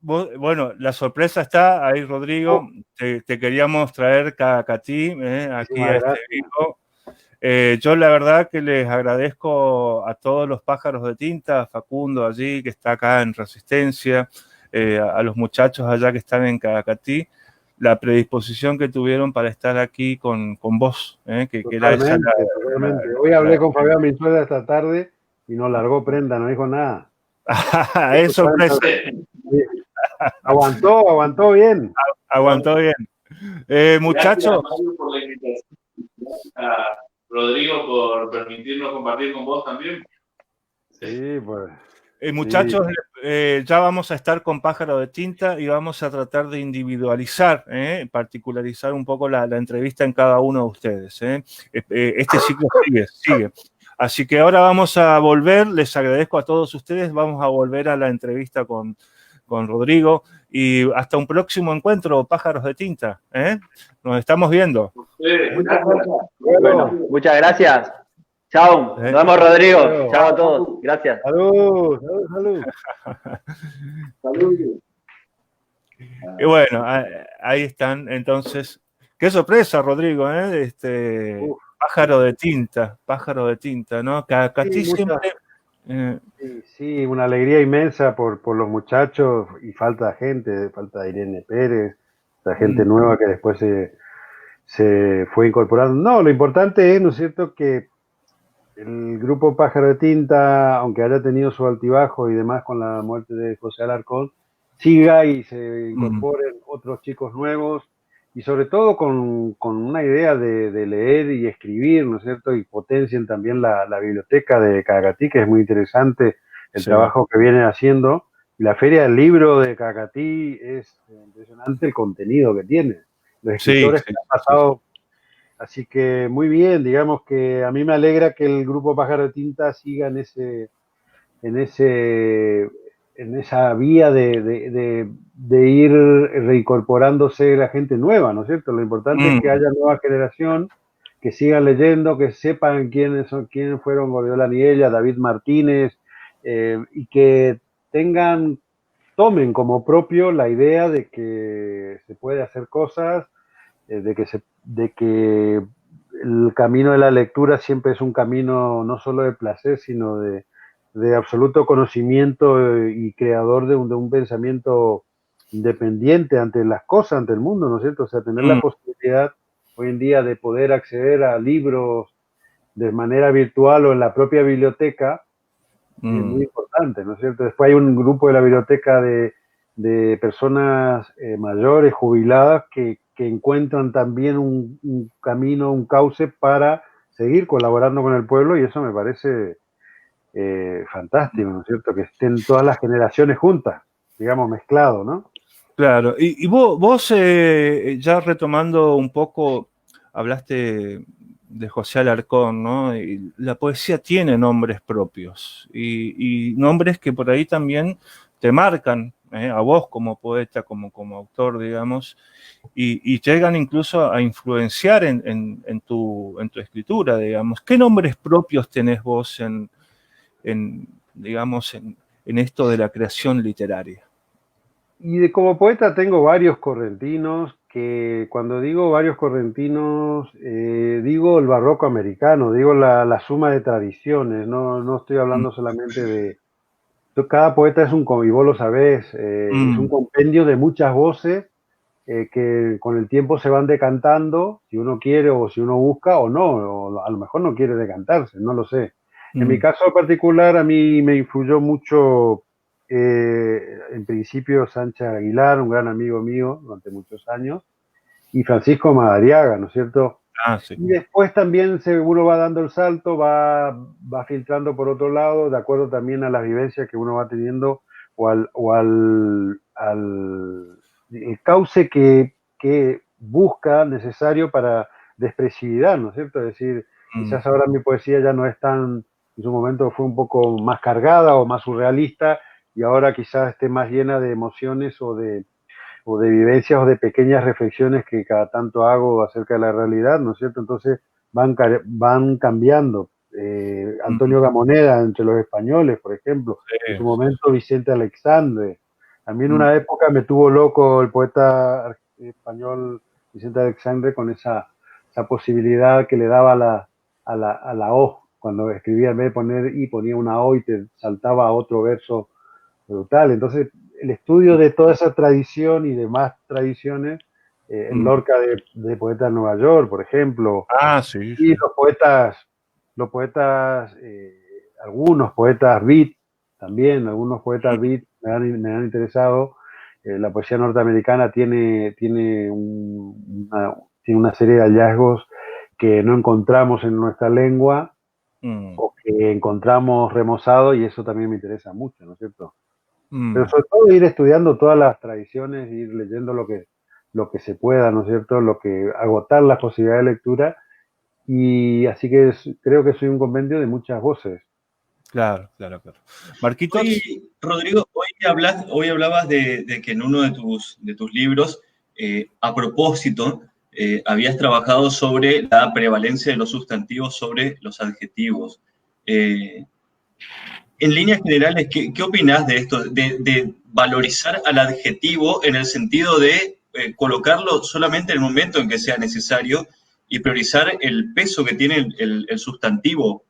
Bueno, la sorpresa está ahí, Rodrigo. Te queríamos traer Cacatí aquí a este vivo. Yo la verdad que les agradezco a todos los pájaros de tinta, a Facundo allí, que está acá en Resistencia, a los muchachos allá que están en Cacatí, la predisposición que tuvieron para estar aquí con vos, que era esa totalmente. Hoy hablé con Fabián Minzuela esta tarde y no largó prenda, no dijo nada. Es sorpresa. Aguantó bien. Aguantó bien. Muchachos. Gracias, por la invitación. A Rodrigo por permitirnos compartir con vos también. Sí, pues. Muchachos, ya vamos a estar con Pájaro de Tinta y vamos a tratar de individualizar, particularizar un poco la entrevista en cada uno de ustedes. Este ciclo sigue. Así que ahora vamos a volver, les agradezco a todos ustedes, vamos a volver a la entrevista con Rodrigo y hasta un próximo encuentro, Pájaros de Tinta. Nos estamos viendo. Bueno, muchas gracias. Chao, nos vemos, Rodrigo. Chao a todos. Gracias. Salud. Y bueno, ahí están, entonces. Qué sorpresa, Rodrigo, pájaro de tinta, ¿no? Cacatí siempre. Sí, una alegría inmensa por los muchachos y falta Irene Pérez, la gente nueva que después se fue incorporando. No, lo importante es, ¿no es cierto?, que el grupo Pájaro de Tinta, aunque haya tenido su altibajo y demás con la muerte de José Alarcón, siga y se incorporen otros chicos nuevos y sobre todo con una idea de leer y escribir, ¿no es cierto? Y potencien también la biblioteca de Cacatí, que es muy interesante el trabajo que vienen haciendo. Y la Feria del Libro de Cacatí es impresionante el contenido que tiene. Los escritores que han pasado... Así que muy bien, digamos que a mí me alegra que el grupo Pájaro de Tinta siga en esa vía de ir reincorporándose la gente nueva, ¿no es cierto? Lo importante es que haya nueva generación, que sigan leyendo, que sepan quiénes fueron Gordiola Niella, David Martínez, y que tomen como propio la idea de que se puede hacer cosas, de que el camino de la lectura siempre es un camino no solo de placer, sino de absoluto conocimiento y creador de un pensamiento independiente ante las cosas, ante el mundo, ¿no es cierto? O sea, tener la posibilidad hoy en día de poder acceder a libros de manera virtual o en la propia biblioteca es muy importante, ¿no es cierto? Después hay un grupo de la biblioteca de personas mayores, jubiladas, que encuentran también un camino, un cauce para seguir colaborando con el pueblo, y eso me parece fantástico, ¿no es cierto? Que estén todas las generaciones juntas, digamos, mezclado, ¿no? Claro, y vos ya retomando un poco, hablaste de José Alarcón, ¿no? Y la poesía tiene nombres propios y nombres que por ahí también te marcan, a vos como poeta, como autor, digamos, y llegan incluso a influenciar en tu escritura, digamos. ¿Qué nombres propios tenés vos digamos, en esto de la creación literaria? Y como poeta tengo varios correntinos, que cuando digo varios correntinos, digo el barroco americano, digo la suma de tradiciones, no estoy hablando solamente de... Cada poeta es y vos lo sabés, es un compendio de muchas voces que con el tiempo se van decantando, si uno quiere o si uno busca o no, o a lo mejor no quiere decantarse, no lo sé. En mi caso particular, a mí me influyó mucho, en principio, Sánchez Aguilar, un gran amigo mío durante muchos años, y Francisco Madariaga, ¿no es cierto? Sí. Y después también uno va dando el salto, va filtrando por otro lado, de acuerdo también a las vivencias que uno va teniendo o al el cauce que busca necesario para de expresividad, ¿no es cierto? Es decir, quizás ahora mi poesía ya no es tan, en su momento fue un poco más cargada o más surrealista, y ahora quizás esté más llena de emociones o de vivencias o de pequeñas reflexiones que cada tanto hago acerca de la realidad, ¿no es cierto? Entonces van cambiando. Antonio Gamoneda, entre los españoles, por ejemplo, en su momento Vicente Alexandre. También una época me tuvo loco el poeta español Vicente Alexandre con esa posibilidad que le daba a la O. Cuando escribía, en vez de poner I, ponía una O y te saltaba a otro verso brutal. Entonces, el estudio de toda esa tradición y demás tradiciones, el Lorca de Poeta de Nueva York, por ejemplo, Sí. y los poetas, algunos poetas beat, también, algunos poetas beat me han interesado. La poesía norteamericana tiene una serie de hallazgos que no encontramos en nuestra lengua o que encontramos remozado, y eso también me interesa mucho, ¿no es cierto? Pero sobre todo ir estudiando todas las tradiciones, ir leyendo lo que se pueda, ¿no es cierto? Agotar las posibilidades de lectura, y así que creo que soy un compendio de muchas voces. Claro. Marquitos. Rodrigo, hoy hablabas de que en uno de tus libros, a propósito, habías trabajado sobre la prevalencia de los sustantivos sobre los adjetivos. En líneas generales, ¿qué opinás de esto? De valorizar al adjetivo en el sentido de colocarlo solamente en el momento en que sea necesario y priorizar el peso que tiene el sustantivo.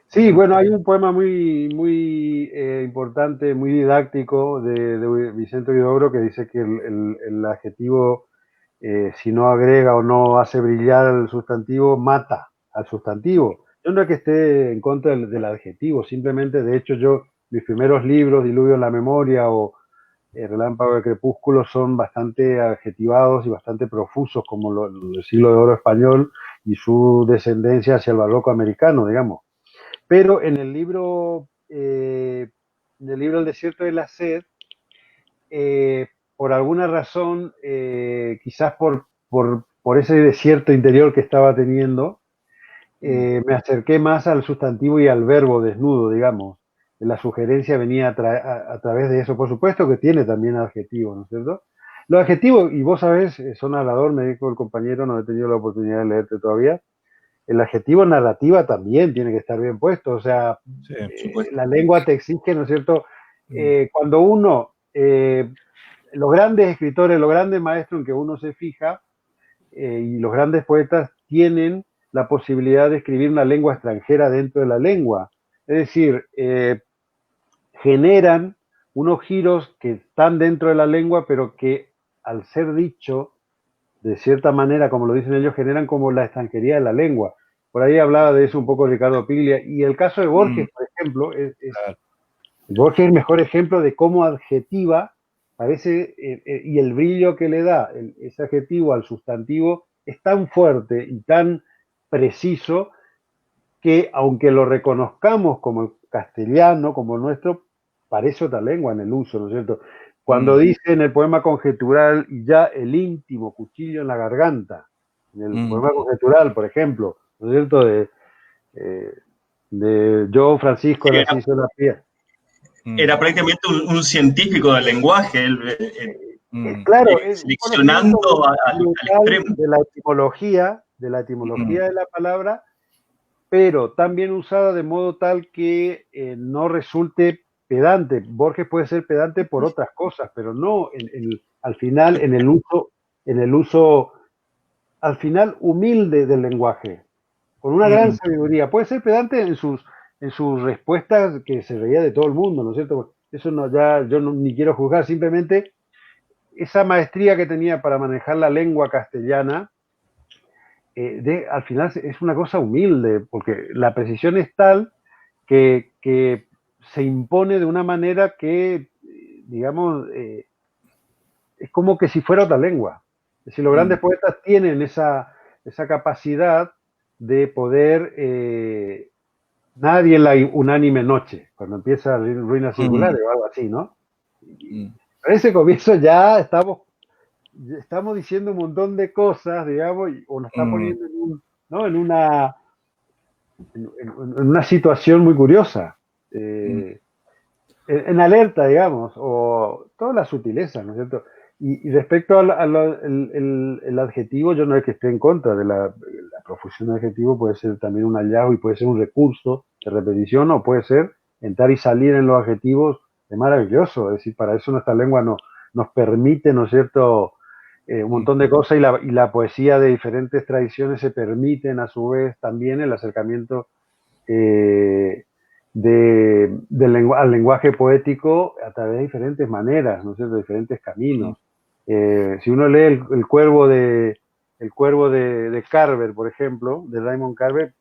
Sí, bueno, hay un poema muy importante, muy didáctico de Vicente Huidobro, que dice que el adjetivo, si no agrega o no hace brillar al sustantivo, mata al sustantivo. Yo no es que esté en contra del adjetivo, simplemente, de hecho, mis primeros libros, Diluvio en la Memoria o Relámpago de Crepúsculo, son bastante adjetivados y bastante profusos, como el siglo de oro español y su descendencia hacia el barroco americano, digamos. Pero en el libro El desierto de la sed, por alguna razón, quizás por ese desierto interior que estaba teniendo, me acerqué más al sustantivo y al verbo desnudo, digamos. La sugerencia venía a través de eso. Por supuesto que tiene también adjetivos, ¿no es cierto? Los adjetivos, y vos sabés, son hablador, me dijo el compañero, no he tenido la oportunidad de leerte todavía. El adjetivo narrativa también tiene que estar bien puesto. O sea, la lengua te exige, ¿no es cierto? Cuando uno, los grandes escritores, los grandes maestros en que uno se fija, y los grandes poetas tienen la posibilidad de escribir una lengua extranjera dentro de la lengua. Es decir, generan unos giros que están dentro de la lengua, pero que al ser dicho, de cierta manera, como lo dicen ellos, generan como la extranjería de la lengua. Por ahí hablaba de eso un poco Ricardo Piglia. Y el caso de Borges, por ejemplo, Borges es el mejor ejemplo de cómo adjetiva, parece, y el brillo que le da ese adjetivo al sustantivo es tan fuerte y tan preciso que, aunque lo reconozcamos como el castellano, como nuestro, parece otra lengua en el uso, ¿no es cierto? Cuando dice en el poema conjetural, y ya el íntimo cuchillo en la garganta, en el poema conjetural, por ejemplo, ¿no es cierto? De yo, Francisco de Asís de la Pía. Era prácticamente un científico del lenguaje, claro, seleccionando al extremo. De la etimología de la palabra, pero también usada de modo tal que no resulte pedante. Borges puede ser pedante por otras cosas, pero no al final en el uso al final humilde del lenguaje, con una gran sabiduría. Puede ser pedante en sus respuestas, que se reía de todo el mundo, ¿no es cierto? Eso no, ya yo ni quiero juzgar, simplemente esa maestría que tenía para manejar la lengua castellana, al final es una cosa humilde, porque la precisión es tal que se impone de una manera que, digamos, es como que si fuera otra lengua. Es decir, los grandes poetas tienen esa capacidad de poder, nadie en la unánime noche, cuando empieza Ruinas Circulares o algo así, ¿no? En ese comienzo ya estamos diciendo un montón de cosas, digamos, o nos está poniendo en una situación muy curiosa, en alerta, digamos, o toda la sutileza, ¿no es cierto? Y respecto al adjetivo, yo no es que esté en contra de la profusión de adjetivo, puede ser también un hallazgo y puede ser un recurso de repetición, o puede ser entrar y salir en los adjetivos, es maravilloso. Es decir, para eso nuestra lengua nos permite, ¿no es cierto?, un montón de cosas, y la poesía de diferentes tradiciones se permiten a su vez también el acercamiento al lenguaje poético a través de diferentes maneras, ¿no es cierto?, de diferentes caminos. Si uno lee el cuervo de Carver, por ejemplo, de Raymond Carver,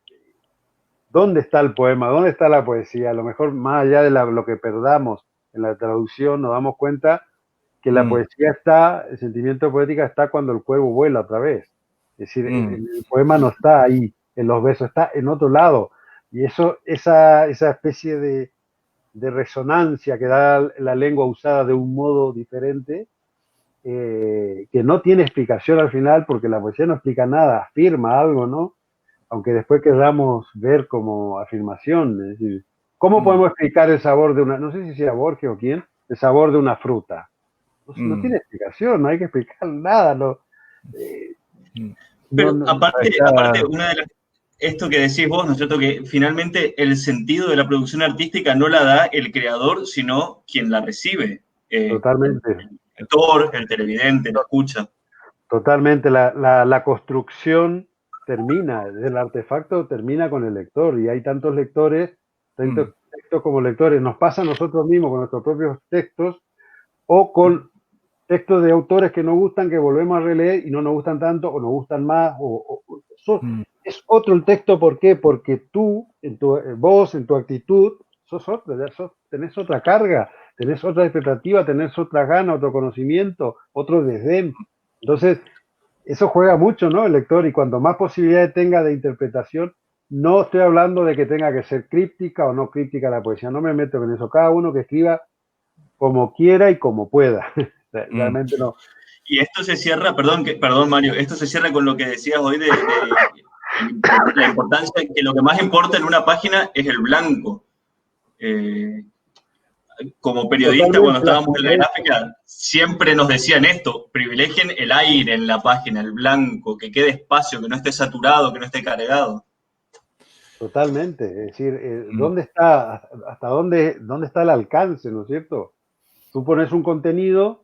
¿dónde está el poema? ¿Dónde está la poesía? A lo mejor, más allá de lo que perdamos en la traducción, nos damos cuenta que la poesía está, el sentimiento poético está cuando el cuervo vuela otra vez. Es decir, el poema no está ahí, en los versos, está en otro lado. Y esa especie de resonancia que da la lengua usada de un modo diferente, que no tiene explicación al final, porque la poesía no explica nada, afirma algo, ¿no? Aunque después queramos ver como afirmación. Es decir, ¿cómo podemos explicar el sabor de no sé si sea Borges o quién, el sabor de una fruta? No tiene explicación, no hay que explicar nada. Pero aparte, esto que decís vos, ¿no es cierto?, que finalmente el sentido de la producción artística no la da el creador, sino quien la recibe. Totalmente. El lector, el televidente, lo escucha. Totalmente. La construcción termina, el artefacto termina con el lector, y hay tantos lectores, tantos textos como lectores. Nos pasa a nosotros mismos con nuestros propios textos, o con textos de autores que nos gustan, que volvemos a releer y no nos gustan tanto, o nos gustan más, es otro el texto. ¿Por qué? Porque tú, vos, en tu actitud, tenés otra carga, tenés otra expectativa, tenés otra gana, otro conocimiento, otro desdén. Entonces, eso juega mucho, ¿no?, el lector, y cuanto más posibilidades tenga de interpretación, no estoy hablando de que tenga que ser críptica o no críptica la poesía, no me meto en eso, cada uno que escriba como quiera y como pueda. Realmente no. Y esto se cierra, perdón Mario, esto se cierra con lo que decías hoy de la importancia, que lo que más importa en una página es el blanco. Como periodista, cuando estábamos en la gráfica, siempre nos decían esto: privilegien el aire en la página, el blanco, que quede espacio, que no esté saturado, que no esté cargado. Totalmente, es decir, ¿dónde está, hasta dónde está el alcance, ¿no es cierto? Tú pones un contenido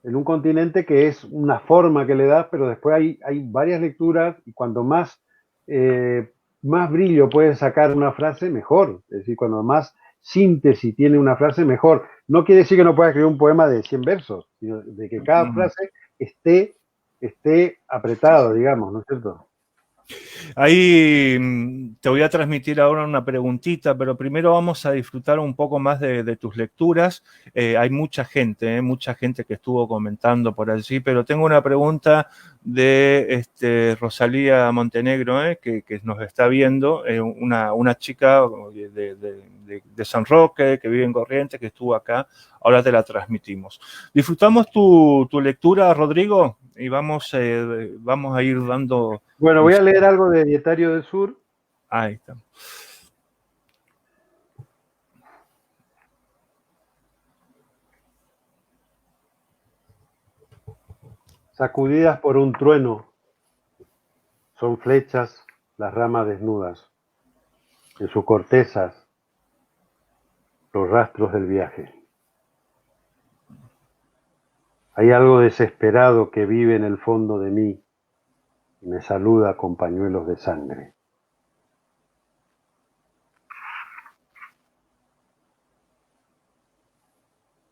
en un continente que es una forma que le das, pero después hay varias lecturas y cuando más, más brillo puedes sacar una frase, mejor. Es decir, cuando más síntesis tiene una frase, mejor. No quiere decir que no puedas escribir un poema de 100 versos, sino de que cada frase esté apretado, digamos, ¿no es cierto? Ahí te voy a transmitir ahora una preguntita, pero primero vamos a disfrutar un poco más de tus lecturas. Hay mucha gente que estuvo comentando por allí, pero tengo una pregunta de Rosalía Montenegro, que nos está viendo, una chica de San Roque, que vive en Corrientes, que estuvo acá. Ahora te la transmitimos. Disfrutamos tu lectura, Rodrigo, y vamos a ir dando... Bueno, voy a leer algo de Dietario del Sur. Ahí está. Sacudidas por un trueno, son flechas las ramas desnudas, en sus cortezas los rastros del viaje. Hay algo desesperado que vive en el fondo de mí y me saluda con pañuelos de sangre.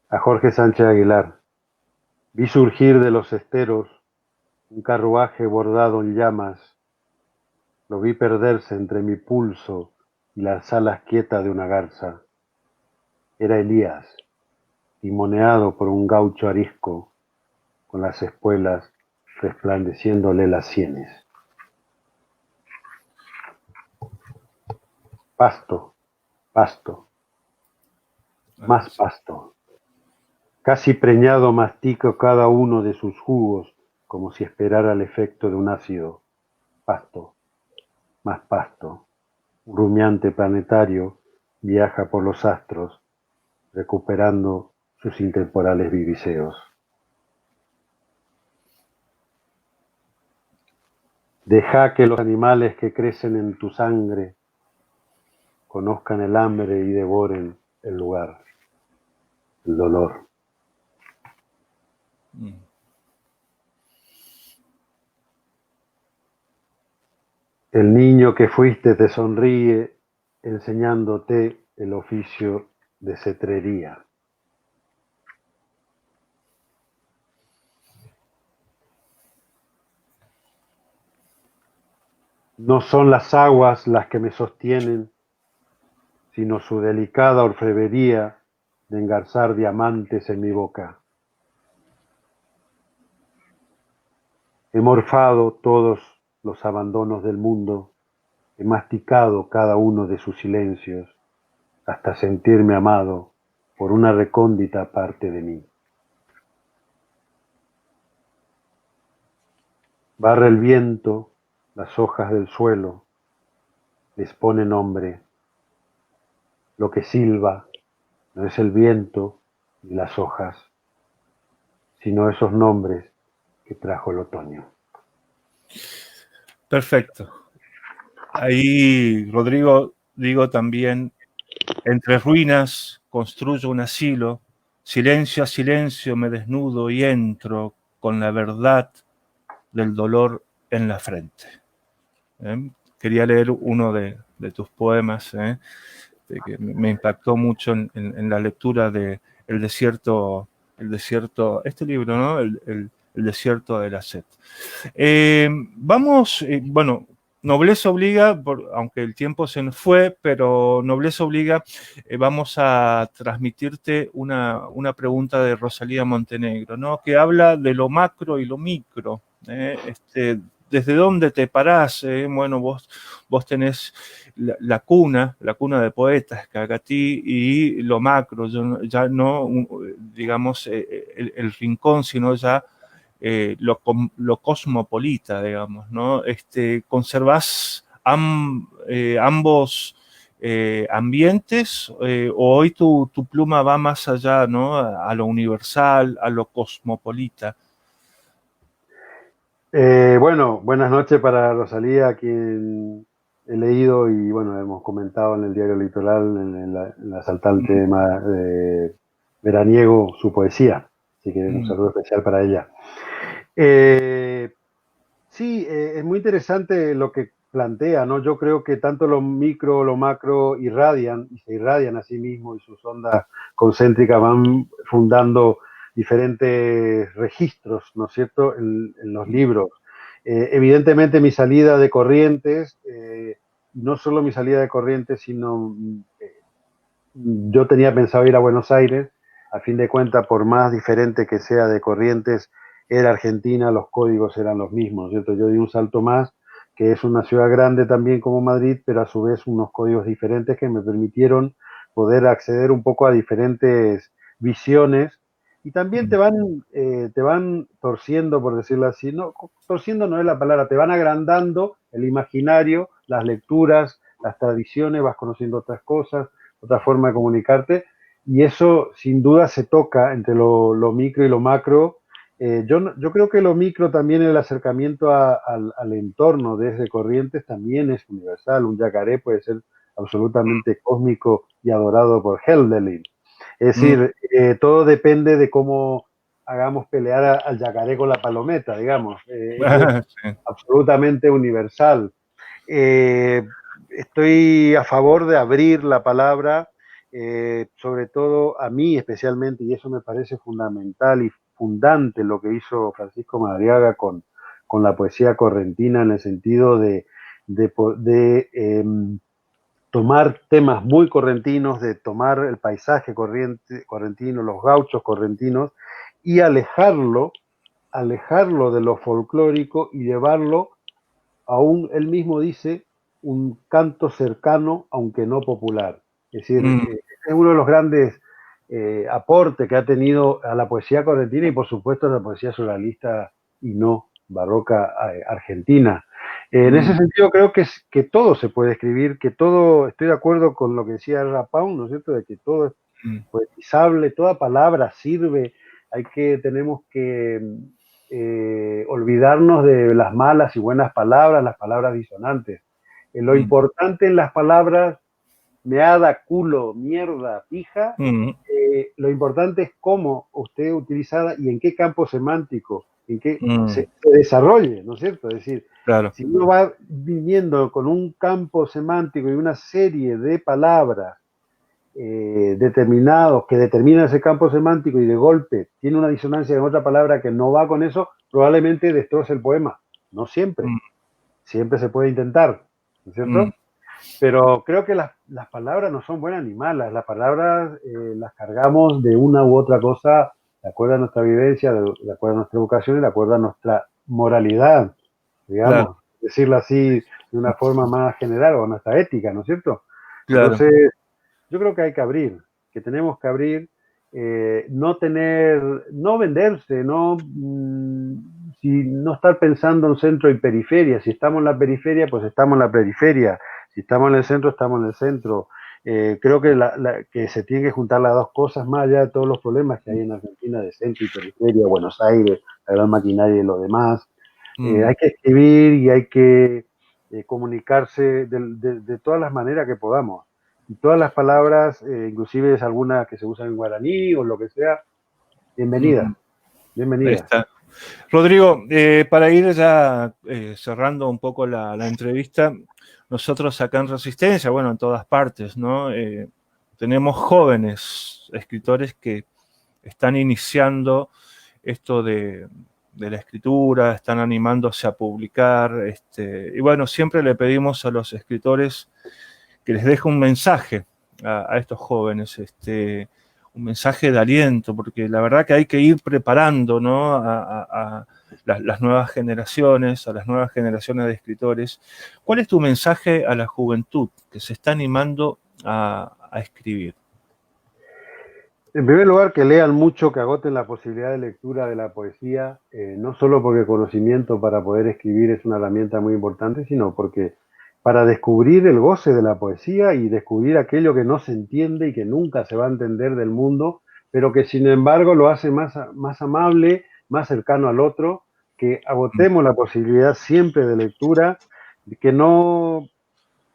A Jorge Sánchez Aguilar. Vi surgir de los esteros un carruaje bordado en llamas. Lo vi perderse entre mi pulso y las alas quietas de una garza. Era Elías, timoneado por un gaucho arisco, con las espuelas resplandeciéndole las sienes. Pasto, pasto, más pasto. Casi preñado mastico cada uno de sus jugos, como si esperara el efecto de un ácido. Pasto, más pasto. Un rumiante planetario viaja por los astros, recuperando sus intemporales viviseos. Deja que los animales que crecen en tu sangre conozcan el hambre y devoren el lugar, el dolor. El niño que fuiste te sonríe enseñándote el oficio de cetrería. No son las aguas las que me sostienen, sino su delicada orfebrería de engarzar diamantes en mi boca. He morfado todos los abandonos del mundo, he masticado cada uno de sus silencios, hasta sentirme amado por una recóndita parte de mí. Barre el viento las hojas del suelo, les pone nombre. Lo que silba no es el viento ni las hojas, sino esos nombres que trajo el otoño. Perfecto. Ahí, Rodrigo, digo también, entre ruinas construyo un asilo, silencio a silencio me desnudo y entro con la verdad del dolor en la frente. Quería leer uno de tus poemas, que me impactó mucho en la lectura de El desierto, este libro, ¿no? El desierto de la sed. Vamos, bueno, nobleza obliga, aunque el tiempo se nos fue, pero nobleza obliga, vamos a transmitirte una pregunta de Rosalía Montenegro, ¿no? Que habla de lo macro y lo micro. ¿Desde dónde te parás? Bueno, vos tenés la cuna de poetas, Cagatí, y lo macro, ya no, digamos, el rincón, sino ya lo cosmopolita, digamos, ¿no? ¿Conservás ambos ambientes o hoy tu pluma va más allá, ¿no? A lo universal, a lo cosmopolita? Bueno, buenas noches para Rosalía, a quien he leído y bueno, hemos comentado en el Diario Litoral, en la asaltante veraniego, su poesía. Así que un saludo especial para ella. Sí, es muy interesante lo que plantea, ¿no? Yo creo que tanto lo micro, lo macro irradian y se irradian a sí mismos y sus ondas concéntricas van fundando diferentes registros, ¿no es cierto?, en los libros. Evidentemente mi salida de corrientes, no solo mi salida de corrientes, sino yo tenía pensado ir a Buenos Aires, a fin de cuentas, por más diferente que sea de corrientes, era Argentina, los códigos eran los mismos, ¿cierto? Yo di un salto más, que es una ciudad grande también como Madrid, pero a su vez unos códigos diferentes que me permitieron poder acceder un poco a diferentes visiones y también te van torciendo, por decirlo así, no, torciendo no es la palabra, te van agrandando el imaginario, las lecturas, las tradiciones, vas conociendo otras cosas, otra forma de comunicarte, y eso sin duda se toca entre lo micro y lo macro. Yo creo que lo micro también, el acercamiento al entorno desde corrientes también es universal. Un yacaré puede ser absolutamente cósmico y adorado por Hölderlin. Es decir, todo depende de cómo hagamos pelear al yacaré con la palometa, digamos. Es absolutamente universal. Estoy a favor de abrir la palabra, sobre todo a mí especialmente, y eso me parece fundamental y fundante lo que hizo Francisco Madariaga con la poesía correntina, en el sentido de tomar temas muy correntinos, de tomar el paisaje correntino, los gauchos correntinos, y alejarlo de lo folclórico y llevarlo a él mismo dice, un canto cercano, aunque no popular. Es decir, es uno de los grandes aportes que ha tenido a la poesía correntina y por supuesto a la poesía surrealista y no barroca argentina. En ese sentido creo que todo se puede escribir, que todo, estoy de acuerdo con lo que decía Rapón, ¿no es cierto?, de que todo es poetizable, toda palabra sirve, tenemos que olvidarnos de las malas y buenas palabras, las palabras disonantes. Lo importante en las palabras, meada, culo, mierda, pija, lo importante es cómo usted utilizada y en qué campo semántico, en qué se desarrolle, ¿no es cierto? Es decir, si uno va viniendo con un campo semántico y una serie de palabras determinados que determinan ese campo semántico y de golpe tiene una disonancia en otra palabra que no va con eso, probablemente destroce el poema. No siempre. Siempre se puede intentar, ¿no es cierto? Pero creo que las palabras no son buenas ni malas. Las palabras las cargamos de una u otra cosa de acuerdo a nuestra vivencia, de acuerdo a nuestra educación y de acuerdo a nuestra moralidad, digamos. Decirlo así de una forma más general, o nuestra ética, ¿no es cierto? Entonces, yo creo que hay que abrir, que tenemos que abrir, no venderse, no estar pensando en centro y periferia. Si estamos en la periferia, pues estamos en la periferia. Si estamos en el centro, estamos en el centro. Creo que se tienen que juntar las dos cosas, más allá de todos los problemas que hay en Argentina de centro y periferia, Buenos Aires, la gran maquinaria y lo demás. Hay que escribir y hay que comunicarse de todas las maneras que podamos. Y todas las palabras, inclusive es alguna que se usan en guaraní o lo que sea, bienvenida. Bienvenida. Rodrigo, para ir ya cerrando un poco la entrevista, nosotros acá en Resistencia, bueno, en todas partes, ¿no? Tenemos jóvenes escritores que están iniciando esto de la escritura, están animándose a publicar, y bueno, siempre le pedimos a los escritores que les deje un mensaje a estos jóvenes, un mensaje de aliento, porque la verdad que hay que ir preparando, ¿no?, a las nuevas generaciones, a las nuevas generaciones de escritores. ¿Cuál es tu mensaje a la juventud que se está animando a escribir? En primer lugar, que lean mucho, que agoten la posibilidad de lectura de la poesía, no solo porque el conocimiento para poder escribir es una herramienta muy importante, sino porque para descubrir el goce de la poesía y descubrir aquello que no se entiende y que nunca se va a entender del mundo, pero que sin embargo lo hace más amable, más cercano al otro, que agotemos la posibilidad siempre de lectura, que no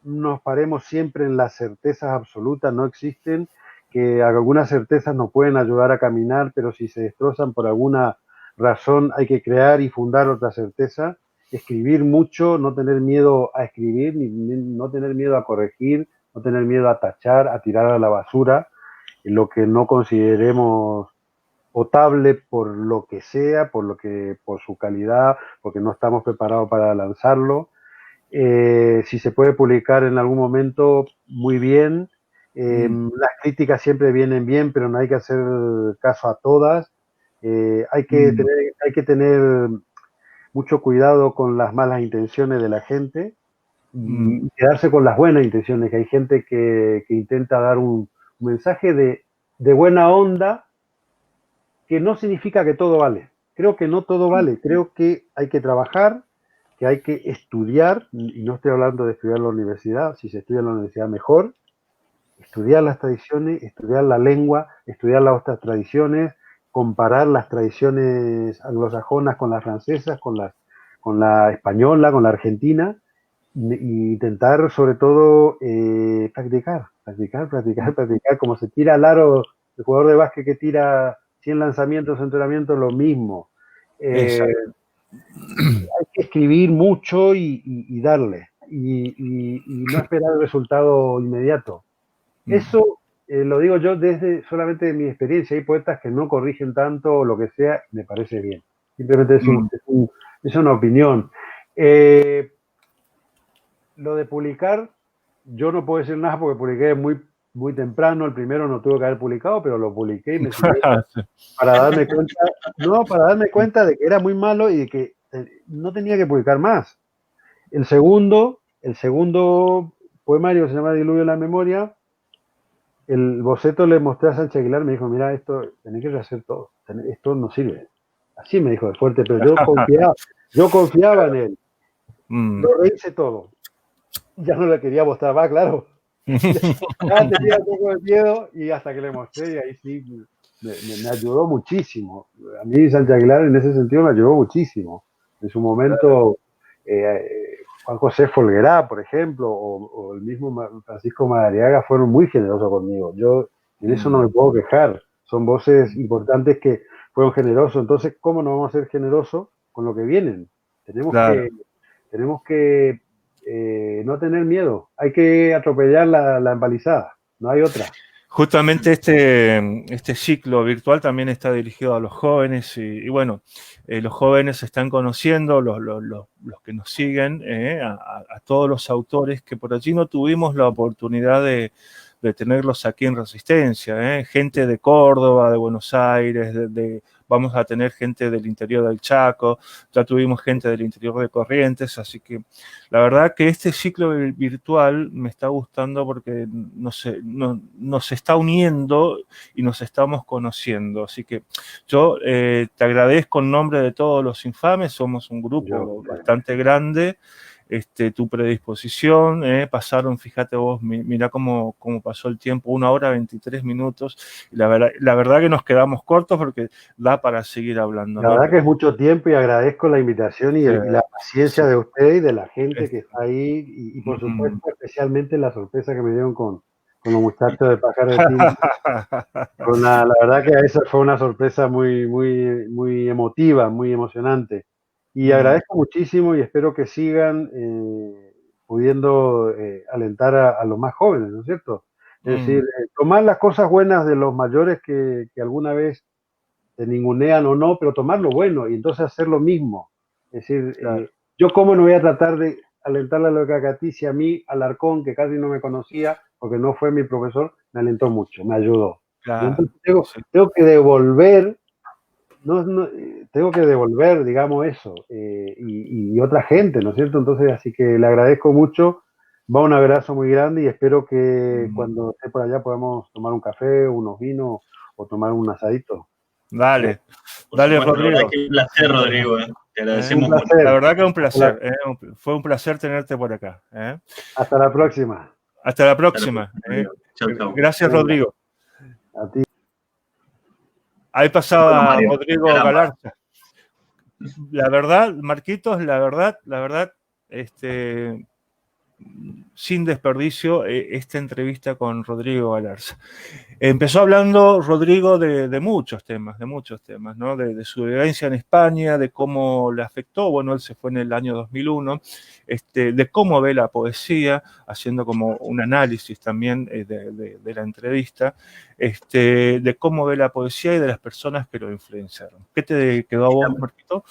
nos paremos siempre en las certezas absolutas, no existen, que algunas certezas nos pueden ayudar a caminar, pero si se destrozan por alguna razón, hay que crear y fundar otra certeza, escribir mucho, no tener miedo a escribir, no tener miedo a corregir, no tener miedo a tachar, a tirar a la basura lo que no consideremos potable por lo que sea, por su calidad, porque no estamos preparados para lanzarlo. Si se puede publicar en algún momento, muy bien. Las críticas siempre vienen bien, pero no hay que hacer caso a todas. Hay que tener mucho cuidado con las malas intenciones de la gente y quedarse con las buenas intenciones, que hay gente que intenta dar un mensaje de buena onda, que no significa que todo vale. Creo que no todo vale, creo que hay que trabajar, que hay que estudiar, y no estoy hablando de estudiar en la universidad, si se estudia en la universidad mejor, estudiar las tradiciones, estudiar la lengua, estudiar las otras tradiciones, comparar las tradiciones anglosajonas con las francesas, con la española, con la argentina, e intentar sobre todo practicar, como se tira al aro el jugador de básquet que tira 100 lanzamientos, entrenamientos, lo mismo. Hay que escribir mucho y darle, y no esperar el resultado inmediato. Eso lo digo yo desde solamente de mi experiencia. Hay poetas que no corrigen tanto o lo que sea, me parece bien. Simplemente es una opinión. Lo de publicar, yo no puedo decir nada porque publiqué muy temprano. El primero no tuve que haber publicado, pero lo publiqué y me sirvió para darme cuenta de que era muy malo y de que no tenía que publicar más. El segundo poemario se llama Diluvio en la memoria. El boceto le mostré a Sánchez Aguilar, me dijo, mira, esto tenés que rehacer todo, esto no sirve. Así me dijo de fuerte, pero yo confiaba en él. Lo rehice todo. Ya no le quería mostrar más, claro. Ya tenía un poco de miedo y hasta que le mostré, y ahí sí me ayudó muchísimo. A mí Sánchez Aguilar en ese sentido me ayudó muchísimo. En su momento, Juan José Folguerá, por ejemplo, o el mismo Francisco Madariaga fueron muy generosos conmigo. Yo en eso no me puedo quejar. Son voces importantes que fueron generosos. Entonces, ¿cómo no vamos a ser generosos con lo que vienen? Tenemos que no tener miedo. Hay que atropellar la empalizada. No hay otra. Justamente este ciclo virtual también está dirigido a los jóvenes y bueno, los jóvenes están conociendo, los que nos siguen, a todos los autores que por allí no tuvimos la oportunidad de tenerlos aquí en Resistencia, gente de Córdoba, de Buenos Aires, vamos a tener gente del interior del Chaco, ya tuvimos gente del interior de Corrientes, así que la verdad que este ciclo virtual me está gustando porque nos está uniendo y nos estamos conociendo, así que yo te agradezco en nombre de todos los infames, somos un grupo bastante grande. Tu predisposición, pasaron, fíjate vos, mirá cómo pasó el tiempo, 1 hora 23 minutos, y la verdad que nos quedamos cortos porque da para seguir hablando. La verdad que es mucho tiempo y agradezco la invitación y la paciencia de usted y de la gente que está ahí, y por supuesto especialmente la sorpresa que me dieron con los muchachos de Pájaro de Tinta. La verdad que esa fue una sorpresa muy emotiva, muy emocionante. Y agradezco muchísimo y espero que sigan pudiendo alentar a los más jóvenes, ¿no es cierto? Es decir, tomar las cosas buenas de los mayores que alguna vez te ningunean o no, pero tomar lo bueno y entonces hacer lo mismo. Es decir, yo cómo no voy a tratar de alentarle a lo que Acatí, a mí, Alarcón, que casi no me conocía, porque no fue mi profesor, me alentó mucho, me ayudó. Claro, tengo que devolver... tengo que devolver, digamos, eso, y otra gente, ¿no es cierto? Entonces, así que le agradezco mucho, va un abrazo muy grande y espero que cuando esté por allá podamos tomar un café, unos vinos o tomar un asadito. Dale, Rodrigo. La verdad que un placer, Rodrigo. Te agradecemos mucho. La verdad que un placer, fue un placer tenerte por acá. Hasta la próxima. Hasta la próxima. Chau. Gracias, Rodrigo. A ti. Ahí pasaba Rodrigo Galarza. La verdad, Marquitos, la verdad, sin desperdicio esta entrevista con Rodrigo Galarza. Empezó hablando Rodrigo de muchos temas, ¿no? De su vivencia en España, de cómo le afectó, bueno, él se fue en el año 2001, de cómo ve la poesía, haciendo como un análisis también de la entrevista, de cómo ve la poesía y de las personas que lo influenciaron. ¿Qué te quedó a vos, Marquito?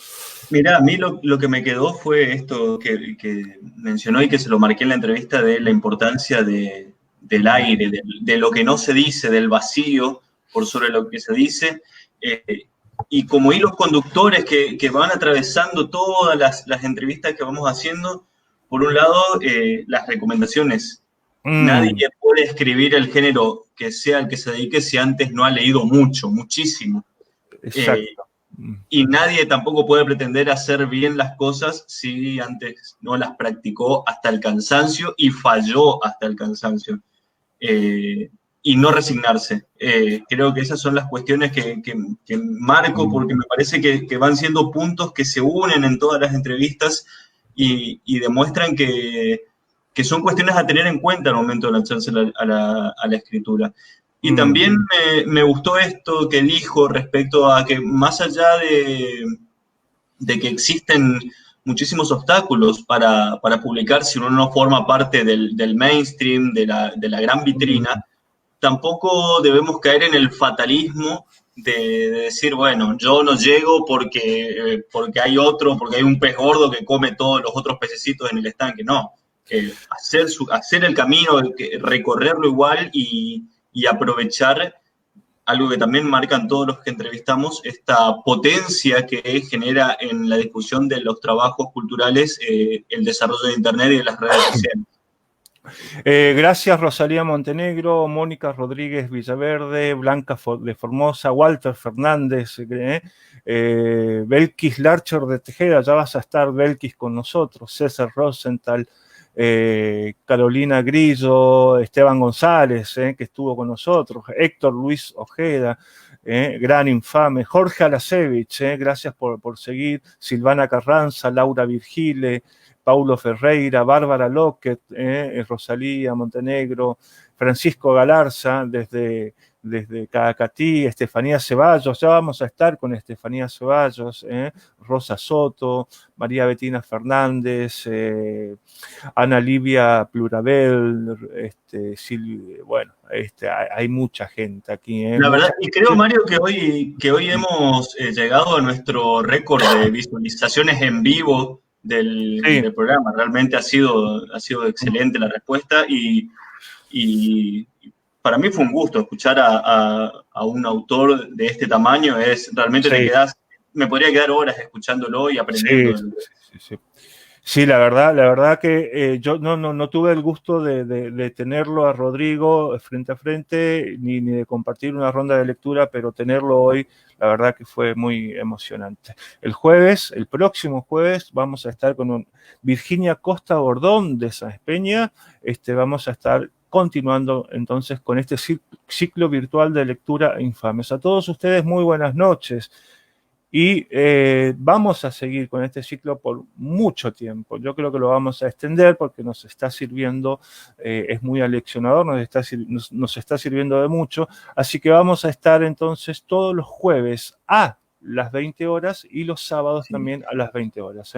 Mira, a mí lo que me quedó fue esto que mencionó y que se lo marqué en la entrevista, de la importancia del aire, de lo que no se dice, del vacío por sobre lo que se dice, y como hilos conductores que van atravesando todas las entrevistas que vamos haciendo. Por un lado, las recomendaciones. Nadie puede escribir el género que sea el que se dedique si antes no ha leído muchísimo. Exacto. Y nadie tampoco puede pretender hacer bien las cosas si antes no las practicó hasta el cansancio y falló hasta el cansancio. Y no resignarse. Creo que esas son las cuestiones que marco, porque me parece que van siendo puntos que se unen en todas las entrevistas y demuestran que son cuestiones a tener en cuenta al momento de lanzarse a la escritura. Y también me gustó esto que dijo respecto a que más allá de que existen muchísimos obstáculos para publicar si uno no forma parte del mainstream, de la gran vitrina, tampoco debemos caer en el fatalismo de decir, bueno, yo no llego porque hay un pez gordo que come todos los otros pececitos en el estanque. No, hacer el camino, recorrerlo igual y aprovechar algo que también marcan todos los que entrevistamos, esta potencia que genera en la discusión de los trabajos culturales el desarrollo de Internet y de las redes sociales. Gracias Rosalía Montenegro, Mónica Rodríguez Villaverde, Blanca de Formosa, Walter Fernández, Belkis Larcher de Tejeda, ya vas a estar Belkis con nosotros, César Rosenthal, Carolina Grillo, Esteban González, que estuvo con nosotros, Héctor Luis Ojeda, Gran Infame, Jorge Alasevich, gracias por seguir, Silvana Carranza, Laura Virgile, Paulo Ferreira, Bárbara Lockett, Rosalía Montenegro, Francisco Galarza, desde Cacatí, Estefanía Ceballos, ya vamos a estar con Estefanía Ceballos, Rosa Soto, María Betina Fernández, Ana Livia Plurabel, bueno, hay mucha gente aquí. La verdad, y creo, Mario, que hoy hemos llegado a nuestro récord de visualizaciones en vivo del programa. Realmente ha sido excelente la respuesta y para mí fue un gusto escuchar a un autor de este tamaño. Realmente me podría quedar horas escuchándolo y aprendiendo. Sí, la verdad que yo no tuve el gusto de tenerlo a Rodrigo frente a frente, ni de compartir una ronda de lectura, pero tenerlo hoy, la verdad que fue muy emocionante. El próximo jueves, vamos a estar con Virginia Costa Bordón de Sáenz Peña. Vamos a estar continuando entonces con este ciclo virtual de lectura Infames. A todos ustedes, muy buenas noches. Y vamos a seguir con este ciclo por mucho tiempo. Yo creo que lo vamos a extender porque nos está sirviendo, es muy aleccionador, nos está sirviendo de mucho. Así que vamos a estar entonces todos los jueves a las 20 horas y los sábados también a las 20 horas.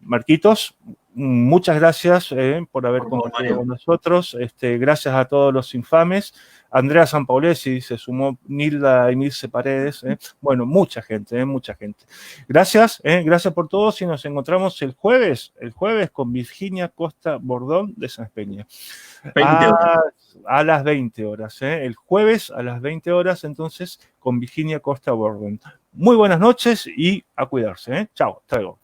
Marquitos, muchas gracias por haber compartido con nosotros. Gracias a todos los infames. Andrea Sampaolesi se sumó, Nilda y Mirce Paredes. Bueno, mucha gente. Gracias por todos y nos encontramos el jueves con Virginia Costa Bordón de Sáenz Peña. A las 20 horas. El jueves a las 20 horas, entonces, con Virginia Costa Bordón. Muy buenas noches y a cuidarse. Chao, hasta luego.